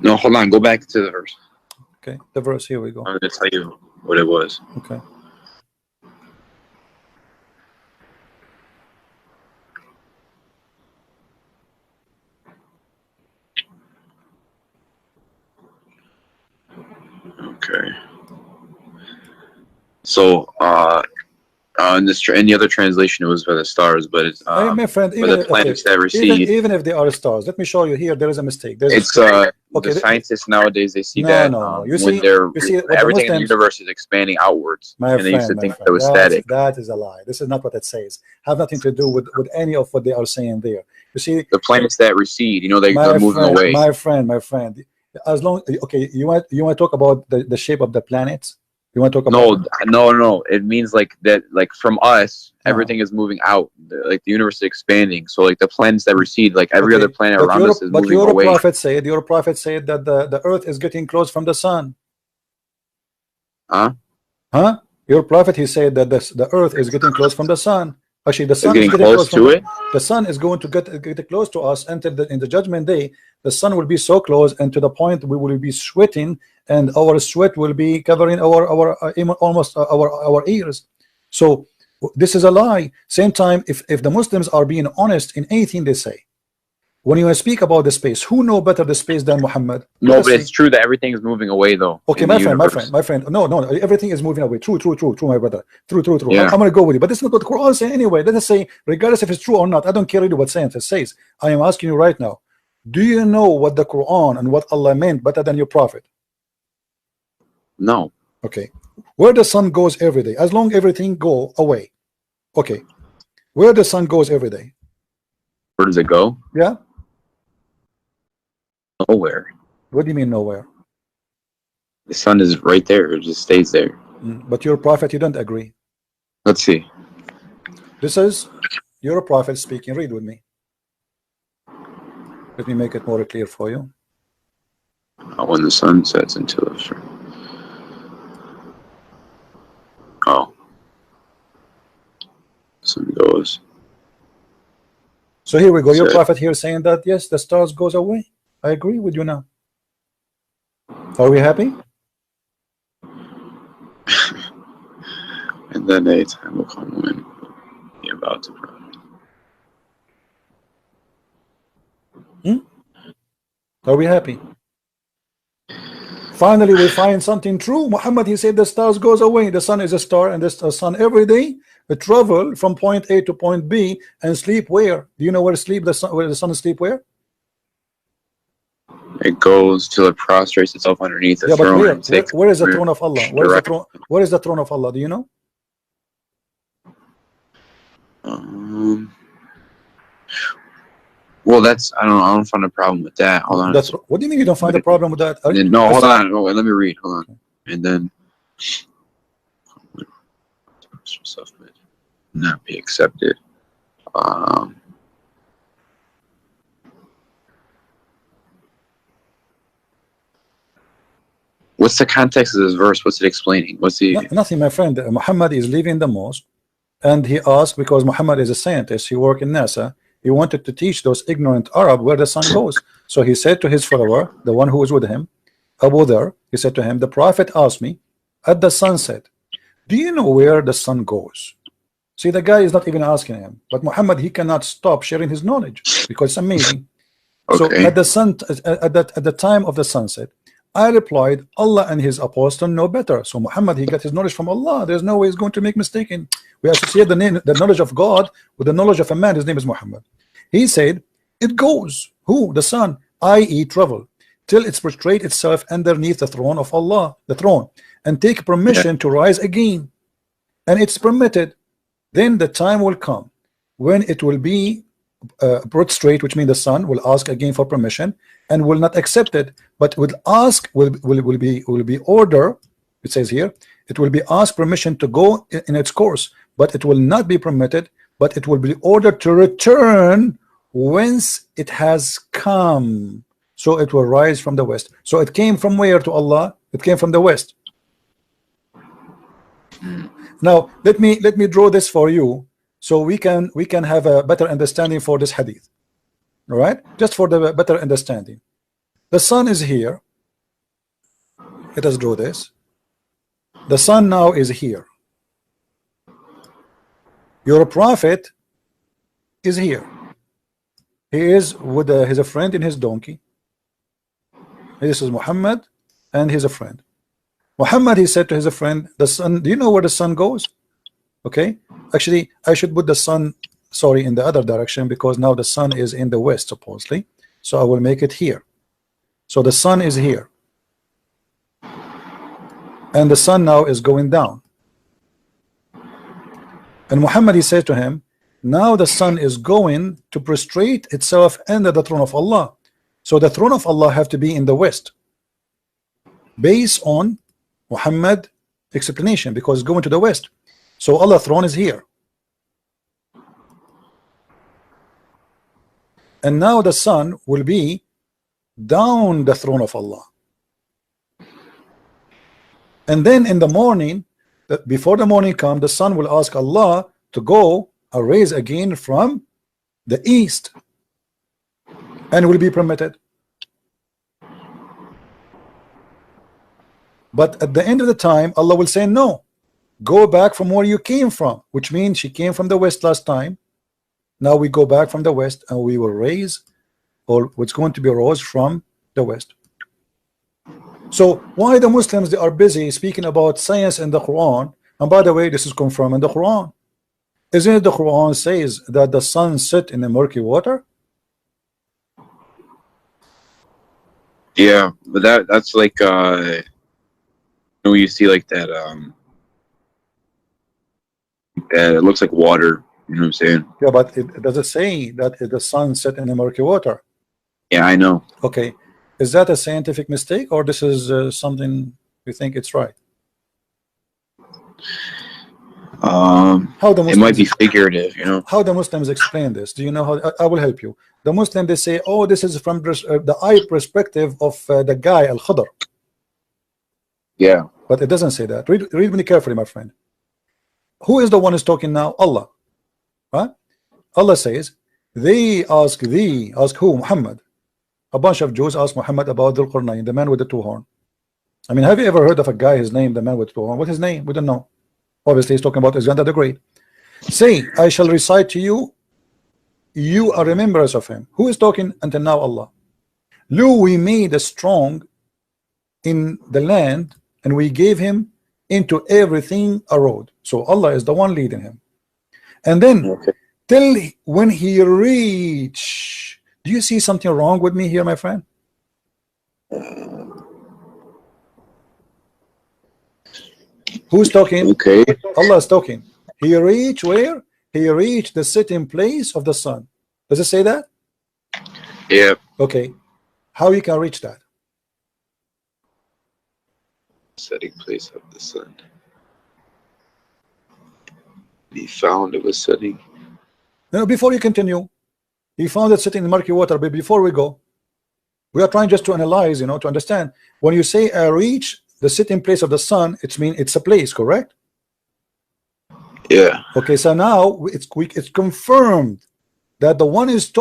No, hold on. Go back to the verse. Okay, the verse. Here we go. I'm going to tell you what it was. Okay. Okay. So, in the other translation, it was for the stars, but it's My friend, for even the planets that even recede. even if they are stars, let me show you here. There is a mistake. There's It's okay. the scientists nowadays, they see No, that no, no. when You see what the everything in the Muslims, universe is expanding outwards, my and they used to friend, think that it was static. that is a lie. This is not what it says. Have nothing to do with any of what they are saying there. You see, The planets that recede, they're moving away. my friend. As long okay, you want to talk about the shape of the planets? You want to talk about No. It means like that, like from us, No. everything is moving out. Like the universe is expanding. So like the planets that recede, like every Okay, other planet but around us is moving away. your prophet said that the earth is getting close from the sun. Huh? Your prophet, he said that the earth is getting close from the sun. Actually, the sun is getting getting close from to it. the sun is going to get close to us until in the judgment day. The sun will be so close, and to the point we will be sweating, and our sweat will be covering almost our ears. So this is a lie. Same time, if the Muslims are being honest in anything they say, when you speak about the space, who know better the space than Muhammad? No, but it's true that everything is moving away, though. Okay, my friend. No, everything is moving away. True, my brother. True. Yeah. I'm gonna go with you, but this is not what the Quran says anyway. Let us say, regardless if it's true or not, I don't care really what science says. I am asking you right now. Do you know what the Quran and what Allah meant better than your prophet? No. Okay. Where the sun goes every day, as long everything go away. Okay. Where the sun goes every day. Where does it go? Yeah. Nowhere. What do you mean nowhere? The sun is right there. It just stays there. But your prophet, you don't agree. Let's see. This is your prophet speaking. Read with me. Let me make it more clear for you. When the sun sets into the sun goes. So here we go. Your prophet here saying that yes, the stars goes away. I agree with you now. Are we happy? And then a time will come when you're about to pray. Are we happy? Finally, we find something true. Muhammad, he said the stars goes away. The sun is a star, and the sun every day travel from point A to point B and sleep where? Do you know where the sun sleep where? It goes till it prostrates itself underneath the throne. Where is the throne of Allah? Where is the throne? Where is the throne of Allah? Do you know? Well, I don't find a problem with that. Hold on. What do you mean you don't find a problem with that? No, hold on. Oh, let me read. Hold on. And then yourself would not be accepted. What's the context of this verse? What's it explaining? What's the nothing, my friend. Muhammad is leaving the mosque, and he asked, because Muhammad is a scientist, he worked in NASA. He wanted to teach those ignorant Arab where the sun goes. So he said to his follower, the one who was with him, Abu Dhar, he said to him, the prophet asked me at the sunset, do you know where the sun goes? See, the guy is not even asking him, but Muhammad, he cannot stop sharing his knowledge because it's amazing. Okay. So at the time of the sunset, I replied, Allah and his apostle know better. So Muhammad, he got his knowledge from Allah. There's no way he's going to make mistake. We associate the knowledge of God with the knowledge of a man. His name is Muhammad. He said, it goes, who? The sun, i.e. travel, till it's prostrate itself underneath the throne of Allah, the throne, and take permission to rise again. And it's permitted. Then the time will come when it will be prostrate, which means the sun will ask again for permission and will not accept it, but will ask, will be order. It says here, it will be asked permission to go in its course, but it will not be permitted, but it will be ordered to return whence it has come. So it will rise from the west. So it came from where to Allah? It came from the west. Now let me draw this for you, so we can have a better understanding for this hadith. All right, just for the better understanding. The sun is here. Let us draw this. The sun now is here. Your prophet is here. He is with his friend in his donkey. This is Muhammad, and he's a friend. Muhammad, he said to his friend, the sun, do you know where the sun goes? Okay, actually I should put the sun, sorry, in the other direction, because now the sun is in the west supposedly, so I will make it here. So the sun is here, and the sun now is going down. And Muhammad, he said to him, now the sun is going to prostrate itself under the throne of Allah. So the throne of Allah have to be in the west, based on Muhammad explanation, because it's going to the west. So Allah's throne is here. And now the sun will be down the throne of Allah. And then in the morning, before the morning comes, the sun will ask Allah to go arise again from the east, and will be permitted. But at the end of the time, Allah will say, no, go back from where you came from, which means she came from the west last time. Now we go back from the west, and we will raise, or what's going to be rose from the west. So why the Muslims, they are busy speaking about science in the Quran? And by the way, this is confirmed in the Quran. Isn't it the Quran says that the sun set in the murky water? Yeah, but that's like you see like that it looks like water, you know what I'm saying? Yeah, but it does it say that the sun set in the murky water? Yeah, I know. Okay, is that a scientific mistake, or this is something you think it's right? How the Muslims, it might be figurative, you know. How the Muslims explain this? Do you know how? I will help you. The Muslim, they say, oh, this is from the eye perspective of the guy Al-Khidr. Yeah, but it doesn't say that. Read me carefully, my friend. Who is the one who's talking now? Allah, right? Allah says, they ask thee, ask who? Muhammad. A bunch of Jews ask Muhammad about Dhul Qarnayn, the man with the two horn. I mean, have you ever heard of a guy, his name, the man with two horn? What's his name? We don't know. Obviously, he's talking about Alexander the Great. Say, I shall recite to you, you are remembrance of him. Who is talking until now? Allah. Lo, we made a strong in the land, and we gave him into everything a road. So Allah is the one leading him. And then till when he reach, do you see something wrong with me here, my friend? Who's talking? Okay. Allah is talking. He reached where? He reached the sitting place of the sun. Does it say that? Yeah. Okay. How you can reach that? Setting place of the sun. He found it was setting. No, before you continue, he found it sitting in murky water. But before we go, we are trying just to analyze, to understand. When you say reach the sitting place of the sun, it means it's a place, correct? Yeah. Okay, so now it's confirmed that the one is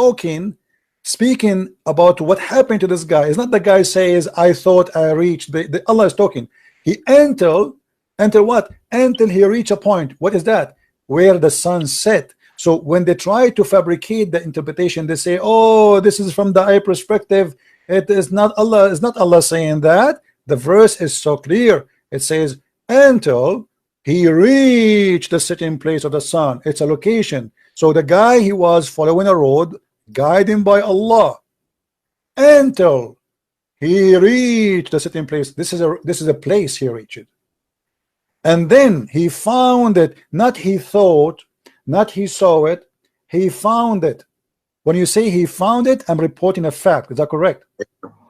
speaking about what happened to this guy. It's not the guy says, I thought I reached. Allah is talking. He until what? Until he reached a point. What is that? Where the sun set. So when they try to fabricate the interpretation, they say, oh, this is from the eye perspective. It is not Allah. It's not Allah saying that. The verse is so clear. It says, until he reached the sitting place of the sun. It's a location. So the guy, he was following a road guided by Allah until he reached the sitting place. This is a place he reached. And then he found it. Not he thought, not he saw it. He found it. When you say he found it, I'm reporting a fact. Is that correct?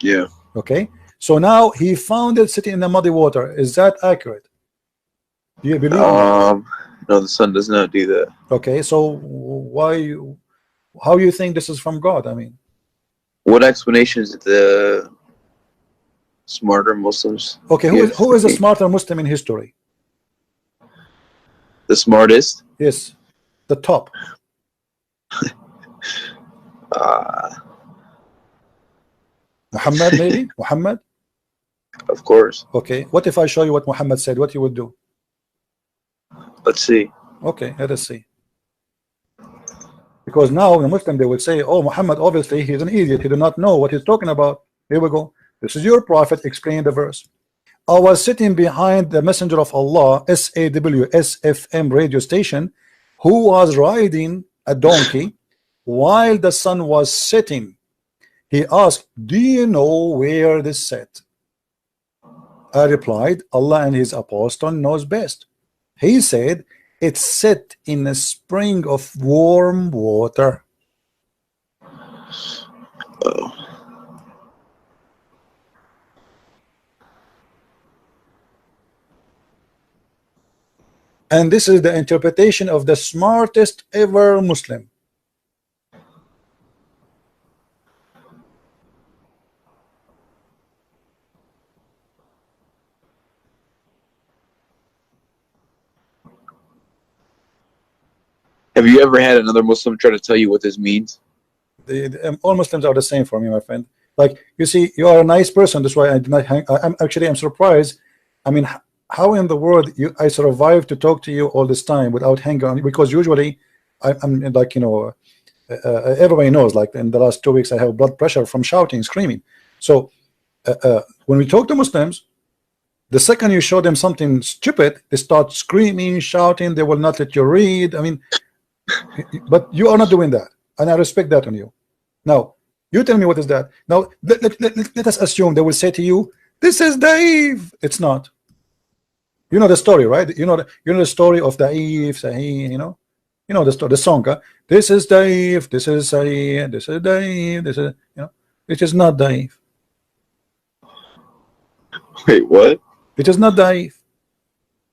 Yeah. Okay. So now he found it sitting in the muddy water. Is that accurate? Do you believe? No, the sun does not do that. Okay. So how you think this is from God? I mean, what explanations did the smarter Muslims? Okay. Who is a smarter Muslim in history? The smartest? Yes, the top. Muhammad, maybe Muhammad. Of course. Okay, what if I show you what Muhammad said? What you would do? Let's see. Okay, let us see. Because now the Muslim, they would say, oh, Muhammad, obviously he's an idiot, he did not know what he's talking about. Here we go. This is your prophet explaining the verse. I was sitting behind the messenger of Allah, SAWSFM radio station, who was riding a donkey while the sun was setting. He asked, do you know where this set? I replied, Allah and his apostle knows best. He said, it's set in a spring of warm water. Oh. And this is the interpretation of the smartest ever Muslim. Have you ever had another Muslim try to tell you what this means? All Muslims are the same for me, my friend. Like, you see, you are a nice person. That's why I did not hang. I'm surprised. I mean, how in the world I survived to talk to you all this time without hanging on? Because usually I'm like, you know, everybody knows, like in the last 2 weeks I have blood pressure from shouting, screaming. So when we talk to Muslims, the second you show them something stupid, they start screaming, shouting. They will not let you read. I mean, but you are not doing that, and I respect that on you. Now you tell me, what is that? Now let us assume they will say to you, this is Da'if. It's not. You know the story, right? You know the story of Da'if, Sahih. You know the story, the song. This is Da'if, this is Sahih, this is Da'if, this is, you know, it is not Da'if. Wait, what? It is not Da'if.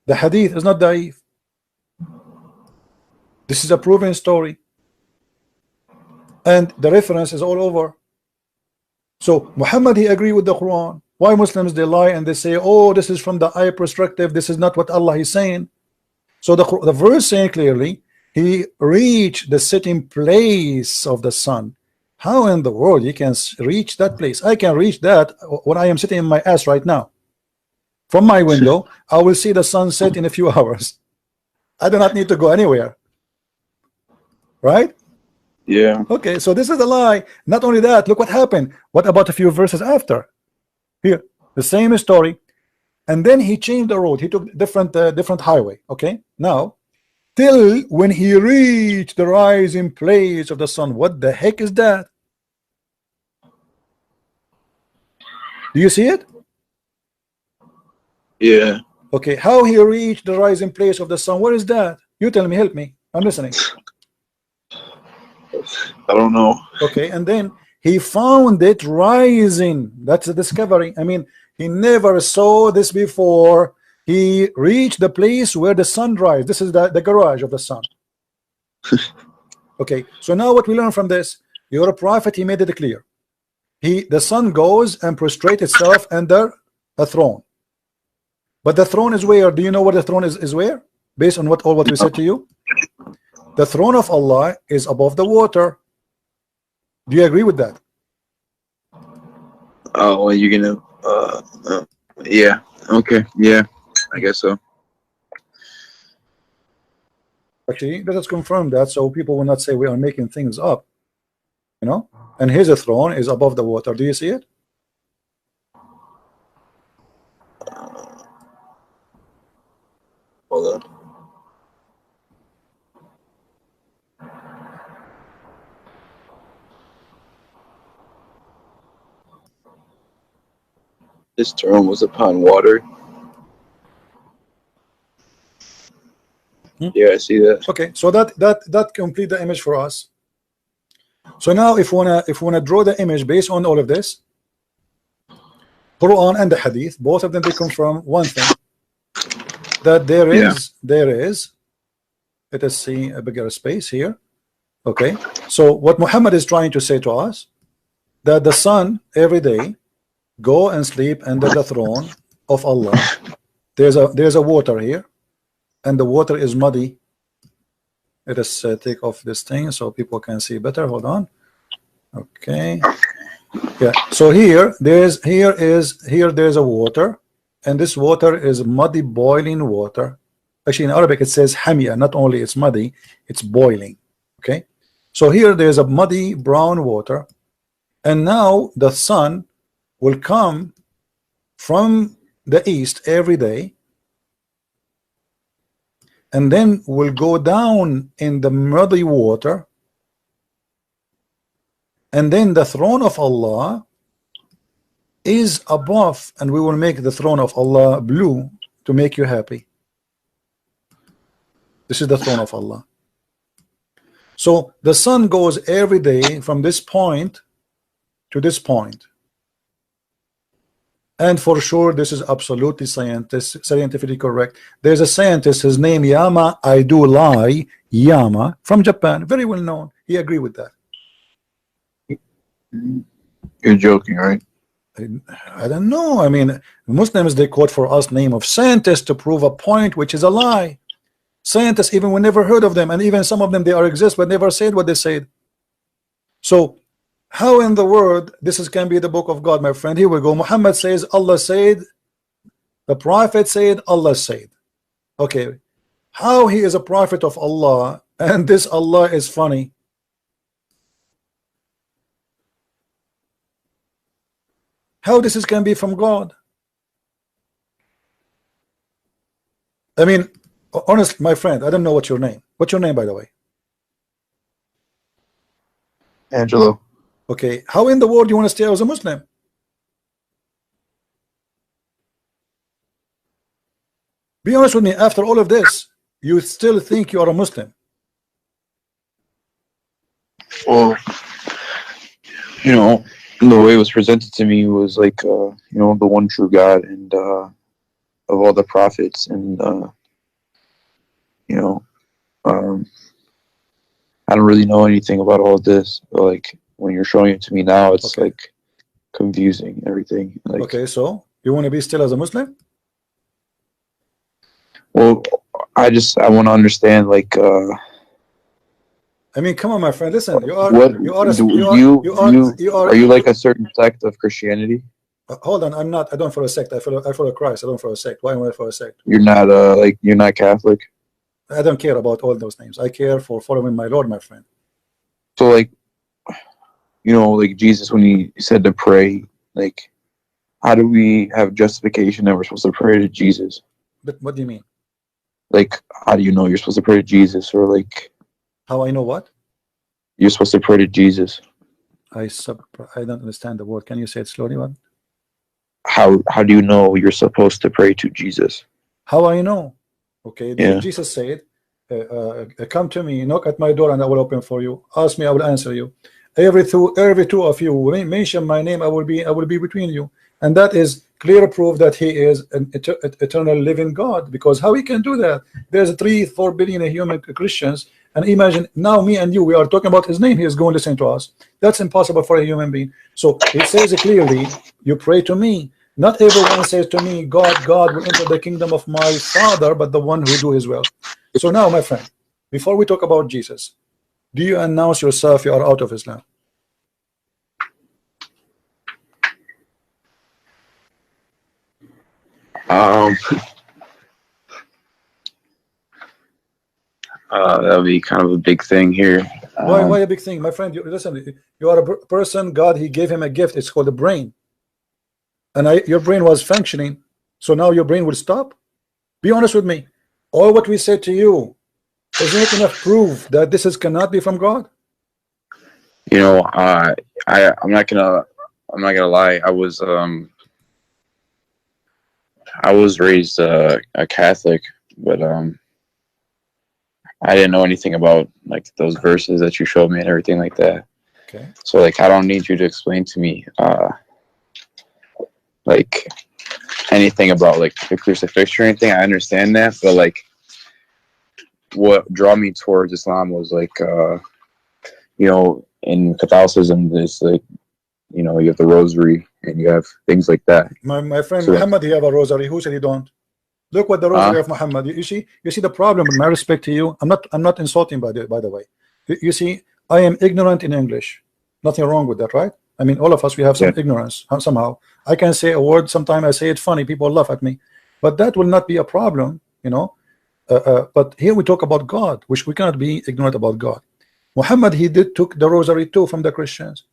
The hadith is not Da'if. This is a proven story, and the reference is all over. So Muhammad, he agreed with the Quran. Why Muslims, they lie and they say, oh, this is from the eye perspective, this is not what Allah is saying. So the verse saying clearly, he reached the sitting place of the sun. How in the world you can reach that place? I can reach that when I am sitting in my ass right now. From my window, I will see the sunset in a few hours. I do not need to go anywhere. Right? Yeah. Okay, so this is a lie. Not only that, look what happened. What about a few verses after? Here, the same story, and then he changed the road. He took different highway. Okay, now till when he reached the rising place of the sun. What the heck is that? Do you see it? Yeah. Okay, how he reached the rising place of the sun? Where is that? You tell me. Help me. I'm listening. I don't know. Okay, and then he found it rising. That's a discovery. I mean, he never saw this before. He reached the place where the sun rises. This is the garage of the sun. Okay, so now what we learn from this, you're a prophet, he made it clear. The sun goes and prostrates itself under a throne. But the throne is where? Do you know where the throne is where? Based on what we said to you? The throne of Allah is above the water. Do you agree with that? Oh, well, you're gonna yeah, okay, yeah, I guess so. Actually, let us confirm that, so people will not say we are making things up, you know. And his throne is above the water. Do you see it? Hold on. This throne was upon water. Yeah, I see that. Okay, so that complete the image for us. So now if we wanna draw the image based on all of this, Quran and the Hadith, both of them, they confirm one thing, that there is let us see a bigger space here. Okay, so what Muhammad is trying to say to us, that the sun every day go and sleep under the throne of Allah. There's a water here, and the water is muddy. Let us take off this thing so people can see better. Hold on. Okay, Yeah. So there's a water, and this water is muddy, boiling water. Actually, in Arabic it says hamia. Not only it's muddy, it's boiling. Okay. So here there's a muddy brown water, and now the sun will come from the east every day, and then will go down in the muddy water, and then the throne of Allah is above, and we will make the throne of Allah blue to make you happy. This is the throne of Allah. So the sun goes every day from this point to this point. And for sure, this is absolutely scientifically correct. There's a scientist, his name Yama Aidulai Yama from Japan, very well known. He agreed with that. You're joking, right? I don't know. I mean, Muslims, they quote for us name of scientists to prove a point which is a lie. Scientists, even we never heard of them, and even some of them, they are exist, but never said what they said. So how in the world this can be the book of God, my friend? Here we go. Muhammad says Allah said, the prophet said Allah said. Okay, how he is a prophet of Allah and this Allah is funny? How this can be from God? I mean, honestly, my friend, I don't know what's your name. What's your name, by the way? Angelo. Okay, how in the world do you want to stay as a Muslim? Be honest with me, after all of this, you still think you are a Muslim? Well, you know, the way it was presented to me was like, you know, the one true God and of all the prophets, and you know, I don't really know anything about all this, but like when you're showing it to me now, it's like confusing everything. Like, okay, so you want to be still as a Muslim? Well, I want to understand, like, I mean, come on, my friend. Listen, are you like a certain sect of Christianity? Hold on, I'm not. I don't follow a sect. I follow Christ. I don't follow a sect. Why am I follow a sect? You're not like, you're not Catholic? I don't care about all those names. I care for following my Lord, my friend. So, like, you know, like Jesus, when he said to pray, like, how do we have justification that we're supposed to pray to Jesus? But what do you mean? Like, how do you know you're supposed to pray to Jesus? Or like, how I know what? You're supposed to pray to Jesus. I don't understand the word. Can you say it slowly, one? How do you know you're supposed to pray to Jesus? How I know? Okay, yeah. Jesus said, come to me, knock at my door and I will open for you. Ask me, I will answer you. Every two of you mention my name, I will be between you. And that is clear proof that he is an eternal living God, because how he can do that? There's 3-4 billion human Christians, and imagine now me and you, we are talking about his name, he is going to listen to us. That's impossible for a human being. So it says clearly, you pray to me. Not everyone says to me, God will enter the kingdom of my Father, but the one who do his will. So now, my friend, before we talk about Jesus, do you announce yourself you are out of Islam? That'll be kind of a big thing here. Why a big thing, my friend? Listen, you are a person. God, he gave him a gift. It's called a brain, and your brain was functioning. So now your brain will stop. Be honest with me. All what we said to you, isn't it enough proof that this cannot be from God? You know, I'm not gonna lie. I was raised a Catholic, but I didn't know anything about like those verses that you showed me and everything like that. Okay. So like, I don't need you to explain to me like anything about like the crucifixion or anything. I understand that, but like, what drew me towards Islam was like, you know, in Catholicism, there's like, you know, you have the rosary and you have things like that. My friend Muhammad, he have a rosary. Who said he don't? Look what the rosary of Muhammad. You see the problem. With my respect to you, I'm not insulting by the way. You see, I am ignorant in English. Nothing wrong with that, right? I mean, all of us, we have some Yeah. ignorance somehow. I can say a word, sometimes I say it funny, people laugh at me, but that will not be a problem, you know. But here we talk about God, which we cannot be ignorant about God. Muhammad, he took the rosary too from the Christians.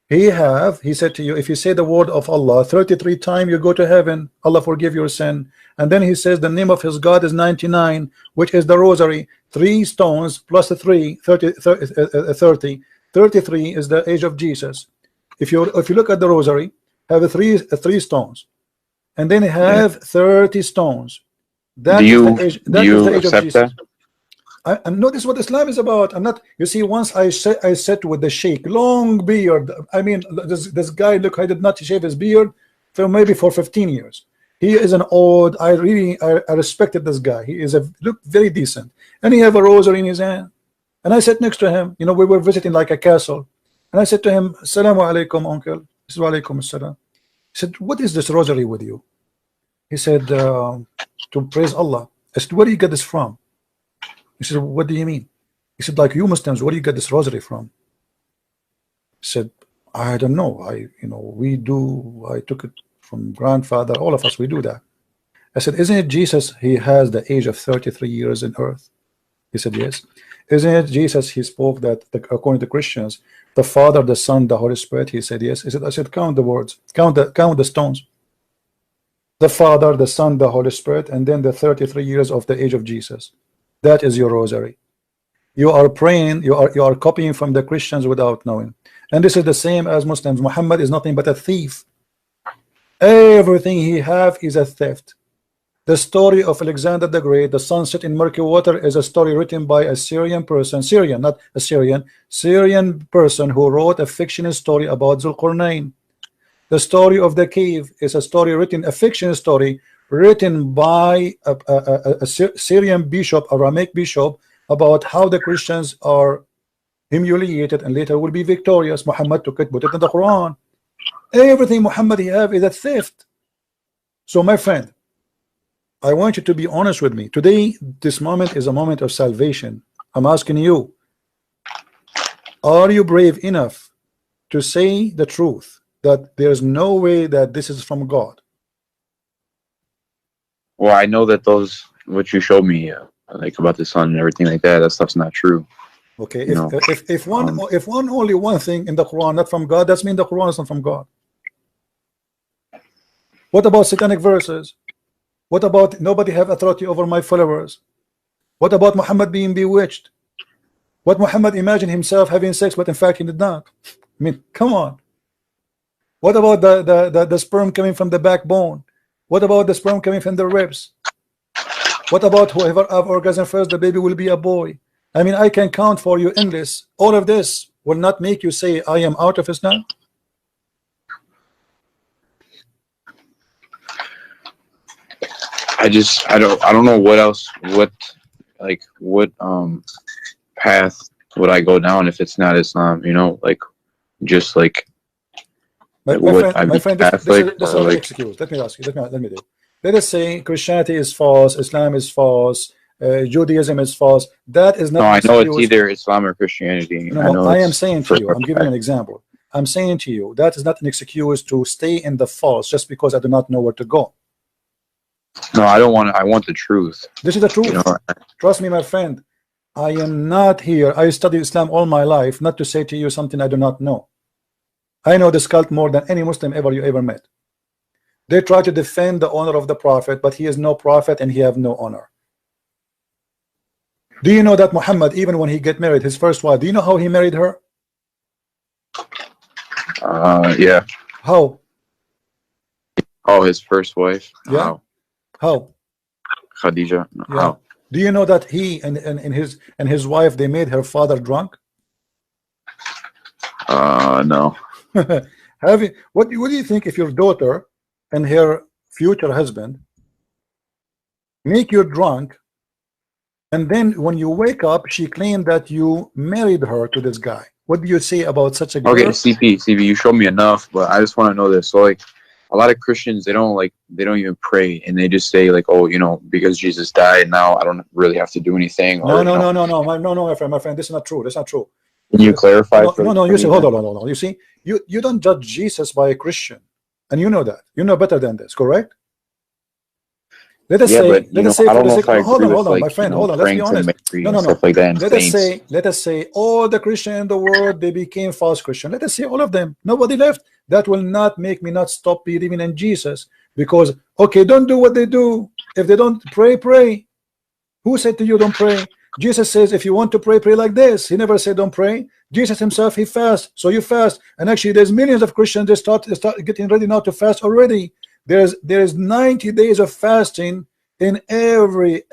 He said to you, if you say the word of Allah 33 times, you go to heaven, Allah forgive your sin. And then he says the name of his God is 99, which is the rosary, 3 stones plus 3, 30, 33 is the age of Jesus. If you look at the rosary, have three stones, and then have 30 stones. That is the age, that is the age of Jesus. And notice what Islam is about. I'm not, you see, once I sat with the sheikh, long beard. I mean, this guy, look, I did not shave his beard for maybe 15 years. He is an old, I respected this guy. He is look very decent, and he have a rosary in his hand. And I sat next to him. You know, we were visiting like a castle, and I said to him, "Assalamu alaikum, uncle." He said, "Wa alaikum assalam." He said, "What is this rosary with you?" He said, "To praise Allah." I said, "Where do you get this from?" He said, "What do you mean?" He said, "Like you Muslims, where do you get this rosary from?" He said, "I don't know. I took it from grandfather. All of us, we do that." I said, "Isn't it Jesus? He has the age of 33 years in earth." He said, "Yes." "Isn't it Jesus? He spoke that according to Christians, the Father, the Son, the Holy Spirit." He said, "Yes." I said, "Count the words, count the stones. The Father, the Son, the Holy Spirit, and then the 33 years of the age of Jesus. That is your rosary. You are praying, you are copying from the Christians without knowing. And this is the same as Muslims. Muhammad is nothing but a thief. Everything he have is a theft. The story of Alexander the Great, the sunset in murky water, is a story written by a Syrian person, Syrian, not Assyrian, Syrian person who wrote a fictional story about Zulqarnain. The story of the cave is a story written, a fictional story written by a Syrian bishop, Aramaic bishop, about how the Christians are humiliated and later will be victorious. Muhammad took it, put it in the Quran. Everything Muhammad he have is a theft. So my friend, I want you to be honest with me. Today, this moment is a moment of salvation. I'm asking you, are you brave enough to say the truth, that there's no way that this is from God? Well, I know that those, what you showed me, like about the sun and everything like that, that stuff's not true. Okay, You know, if only one thing in the Quran not from God, that's mean the Quran is not from God. What about satanic verses? What about nobody have authority over my followers? What about Muhammad being bewitched? What Muhammad imagined himself having sex, but in fact he did not? I mean, come on. What about the sperm coming from the backbone? What about the sperm coming from the ribs? What about whoever have orgasm first, the baby will be a boy? I mean, I can count for you endless. All of this will not make you say I am out of Islam. I don't know what else, what path would I go down if it's not Islam, you know, like just like My friend, this is not an like, excuse. Let me ask you. Let me do. Let us say Christianity is false, Islam is false, Judaism is false. That is not. no, an I know excuse. it's either Islam or Christianity. No, I am saying to you, I'm giving you an example. I'm saying to you, that is not an excuse to stay in the false just because I do not know where to go. No, I don't want. I want the truth. This is the truth. You know? Trust me, my friend. I am not here. I studied Islam all my life, not to say to you something I do not know. I know this cult more than any Muslim you ever met. They try to defend the honor of the Prophet, but he is no prophet and he have no honor. Do you know that Muhammad, even when he get married, his first wife, do you know how he married her? Yeah. How? Oh, his first wife. Yeah. How? Khadija. Yeah. How? Do you know that he and his wife, they made her father drunk? No. What do you think if your daughter and her future husband make you drunk, and then when you wake up she claimed that you married her to this guy? What do you say about such a girl? Okay, CP, you showed me enough, but I just want to know this. So like a lot of Christians, they don't even pray, and they just say like, oh, you know, because Jesus died, now I don't really have to do anything. No, my friend, my friend, this is not true. That's not true. Can you clarify? No, you see, hold on. You see, you don't judge Jesus by a Christian, and you know that. You know better than this, correct? Let us say, but, I don't know if I agree with, like, my friend, hold on. Let's be honest. No. Stuff like that. Let us say all the Christians in the world, they became false Christian. Let us say all of them. Nobody left. That will not make me not stop believing in Jesus, because okay, don't do what they do. If they don't pray, pray. Who said to you don't pray? Jesus says if you want to pray, pray like this. He never said don't pray. Jesus himself, he fasts, so you fast. And actually, there's millions of Christians. They start getting ready now to fast already. There's 90 days of fasting in every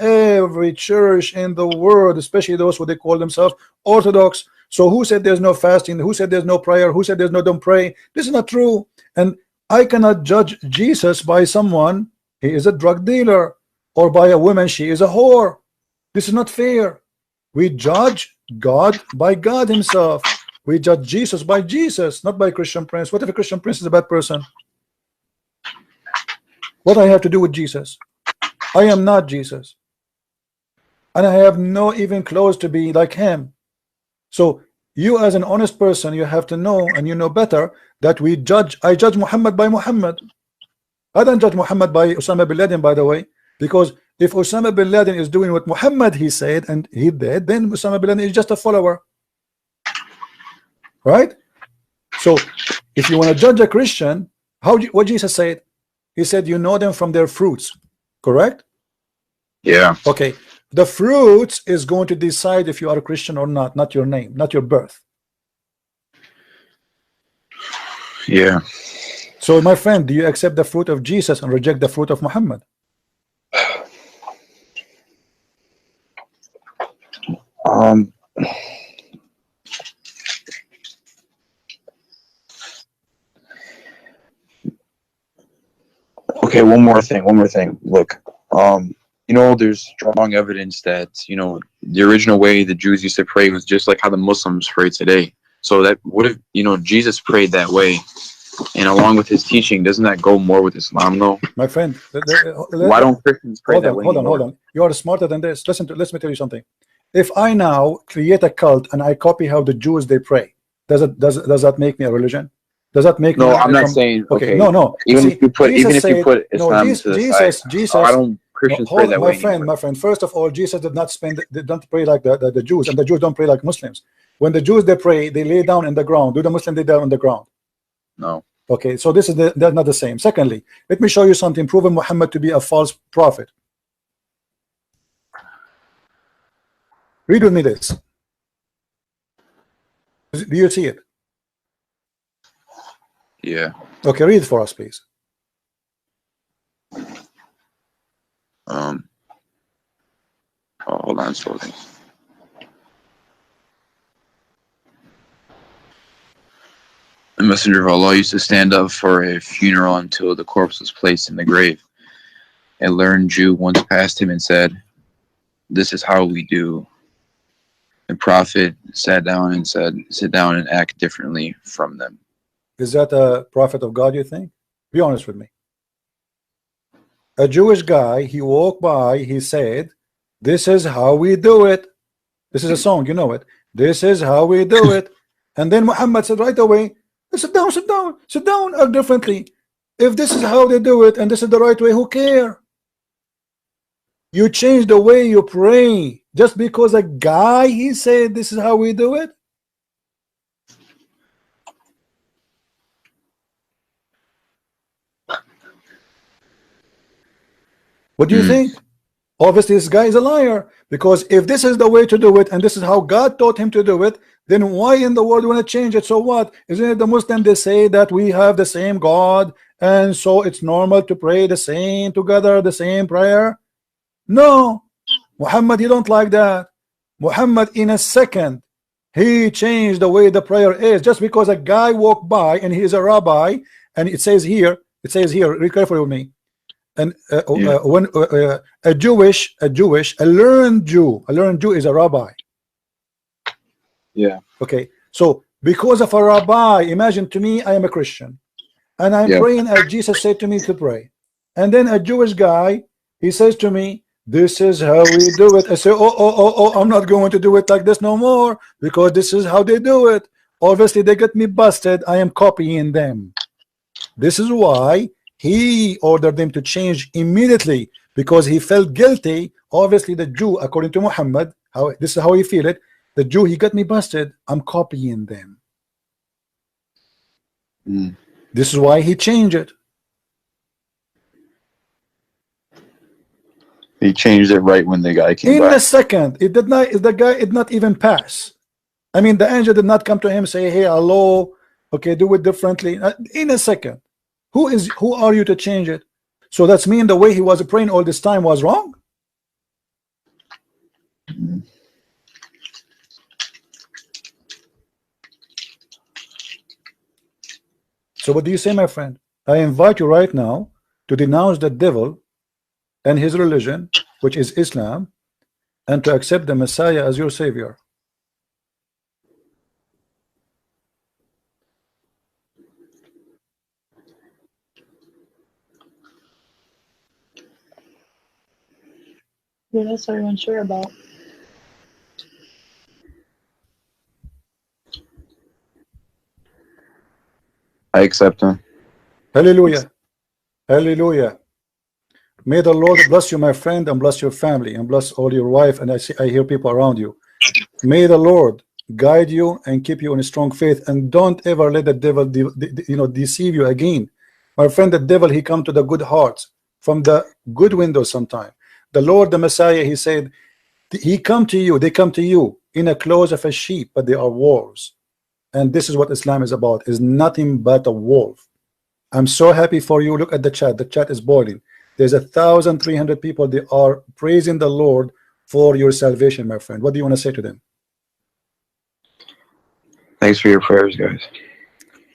church in the world, especially those who they call themselves Orthodox. So who said there's no fasting? Who said there's no prayer? Who said there's no don't pray? This is not true. And I cannot judge Jesus by someone, he is a drug dealer, or by a woman, she is a whore. This is not fair. We judge God by God himself. We judge Jesus by Jesus, not by Christian Prince. What if a Christian Prince is a bad person? What I have to do with Jesus? I am not Jesus, and I have no even close to be like him. So you, as an honest person, you have to know, and you know better, that I judge Muhammad by Muhammad. I don't judge Muhammad by Osama bin Laden, by the way, because if Osama bin Laden is doing what Muhammad he said and he did, then Osama bin Laden is just a follower, right? So if you want to judge a Christian, what Jesus said? He said, you know them from their fruits, correct? Yeah. Okay. The fruits is going to decide if you are a Christian or not your name, not your birth. Yeah. So, my friend, do you accept the fruit of Jesus and reject the fruit of Muhammad? Okay, one more thing. Look, there's strong evidence that, the original way the Jews used to pray was just like how the Muslims pray today. So that would have, Jesus prayed that way. And along with his teaching, doesn't that go more with Islam, though? My friend, why don't Christians pray that way? Hold on. You are smarter than this. Listen, let me tell you something. If I now create a cult and I copy how the Jews they pray, does that make me a religion? Does that make me? No, I'm not saying. Okay, no. Even if you put Islam to the side, Jesus. I don't. Christians pray that way. My friend. First of all, Jesus did not don't pray like the Jews, and the Jews don't pray like Muslims. When the Jews they pray, they lay down in the ground. Do the Muslims lay down on the ground? No. Okay, so this is they're not the same. Secondly, let me show you something proving Muhammad to be a false prophet. Read with me this. Do you see it? Yeah. Okay, read it for us, please. Hold on, slowly. The messenger of Allah used to stand up for a funeral until the corpse was placed in the grave. A learned Jew once passed him and said, "This is how we do." The Prophet sat down and said, "Sit down and act differently from them." Is that a prophet of God, you think? Be honest with me. A Jewish guy, he walked by, he said, "This is how we do it." This is a song, you know it. "This is how we do it." And then Muhammad said right away, sit down, act differently. If this is how they do it and this is the right way, who care? You change the way you pray just because a guy, he said this is how we do it. What do you think? Obviously this guy is a liar, because if this is the way to do it and this is how God taught him to do it, then why in the world do you want to change it? So what? Isn't it the Muslim, they say that we have the same God and so it's normal to pray the same together, the same prayer? No, Muhammad, he don't like that. Muhammad, in a second, he changed the way the prayer is. Just because a guy walked by and he is a rabbi, and it says here, read carefully with me. And when a learned Jew is a rabbi. Yeah. Okay. So because of a rabbi, imagine to me, I am a Christian, and I'm praying as Jesus said to me to pray. And then a Jewish guy, he says to me, This is how we do it. I say, oh, I'm not going to do it like this no more, because this is how they do it. Obviously, they get me busted. I am copying them. This is why he ordered them to change immediately, because he felt guilty. Obviously, the Jew, according to Muhammad, this is how he feel it. The Jew, he got me busted. I'm copying them. This is why he changed it. He changed it right when the guy came In back. a second. It did not. The guy did not even pass. I mean, the angel did not come to him, say, hey, hello, okay, do it differently. In a second. Who are you to change it? So that's mean the way he was praying all this time was wrong? So what do you say, my friend? I invite you right now to denounce the devil and his religion, which is Islam, and to accept the Messiah as your savior. Yeah, that's what I'm unsure about. I accept him. Hallelujah. Hallelujah. May the Lord bless you, my friend, and bless your family, and bless all your wife. And I hear people around you. May the Lord guide you and keep you in a strong faith, and don't ever let the devil deceive you again. My friend, the devil, he come to the good hearts from the good window sometime. The Lord, the Messiah, he said, he come to you, they come to you in a clothes of a sheep, but they are wolves. And this is what Islam is about, is nothing but a wolf. I'm so happy for you. Look at the chat. The chat is boiling. There's 1,300 people. They are praising the Lord for your salvation, my friend. What do you want to say to them? Thanks for your prayers, guys.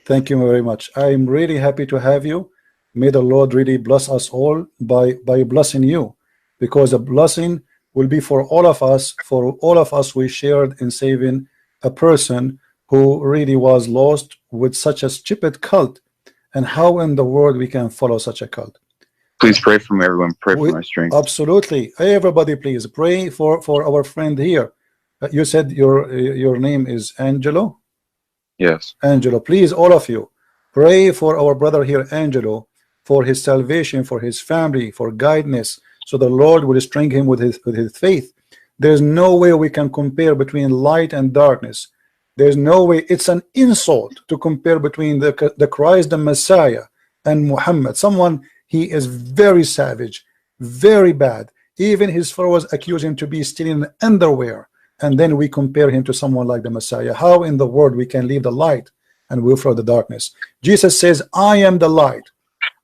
Thank you very much. I'm really happy to have you. May the Lord really bless us all by blessing you, because a blessing will be for all of us. For all of us, we shared in saving a person who really was lost with such a stupid cult. And how in the world we can follow such a cult? Please pray for me, everyone. Pray for my strength. Absolutely. Everybody, please pray for our friend here. You said your name is Angelo? Yes. Angelo, please, all of you, pray for our brother here, Angelo, for his salvation, for his family, for guidance, so the Lord will strengthen him with his faith. There's no way we can compare between light and darkness. There's no way. It's an insult to compare between the Christ, the Messiah, and Muhammad. Someone, he is very savage, very bad. Even his followers accuse him to be stealing underwear, and then we compare him to someone like the Messiah. How in the world we can leave the light and will follow the darkness? Jesus says, I am the light,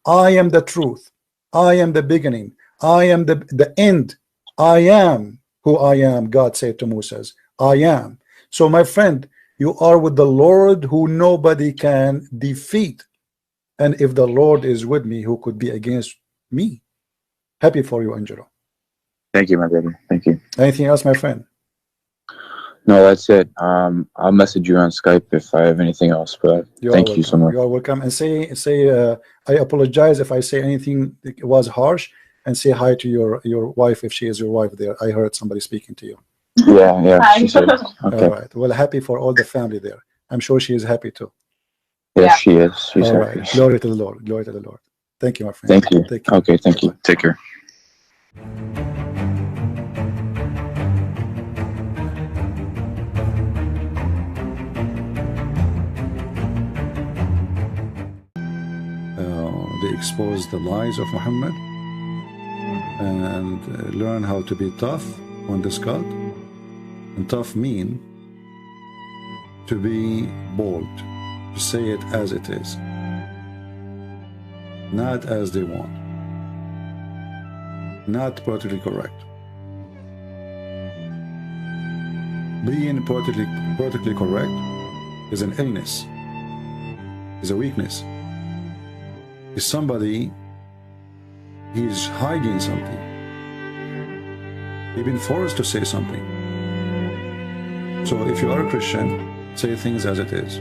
I am the truth, I am the beginning, I am the end, I am who I am. God said to Moses, I am. So my friend, you are with the Lord who nobody can defeat. And if the Lord is with me, who could be against me? Happy for you, Angelo. Thank you, my brother. Thank you. Anything else, my friend? No, that's it. I'll message you on Skype if I have anything else. But thank you so much. You are welcome. And say I apologize if I say anything that was harsh, and say hi to your wife if she is your wife there. I heard somebody speaking to you. Yeah. Hi. She said, okay. All right. Well, happy for all the family there. I'm sure she is happy too. Yes, she is. She's All happy. right. Glory to the Lord. Glory to the Lord. Thank you, my friend. Thank you. Take care. Okay, thank you. Take care. They expose the lies of Muhammad and learn how to be tough on this cult. And tough mean to be bold, to say it as it is, not as they want, not politically correct. Being politically correct is an illness, is a weakness. Is somebody, he's hiding something. He's been forced to say something. So if you are a Christian, say things as it is.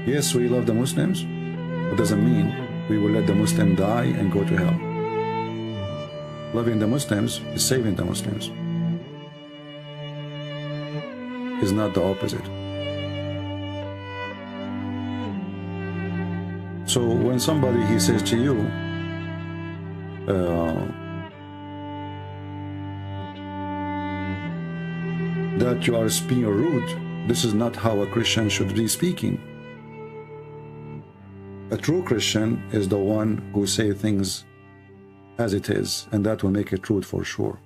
Yes, we love the Muslims. It doesn't mean we will let the Muslim die and go to hell. Loving the Muslims is saving the Muslims. Is not the opposite. So when somebody he says to you, that you are being rude, this is not how a Christian should be speaking. A true Christian is the one who say things as it is, and that will make it true for sure.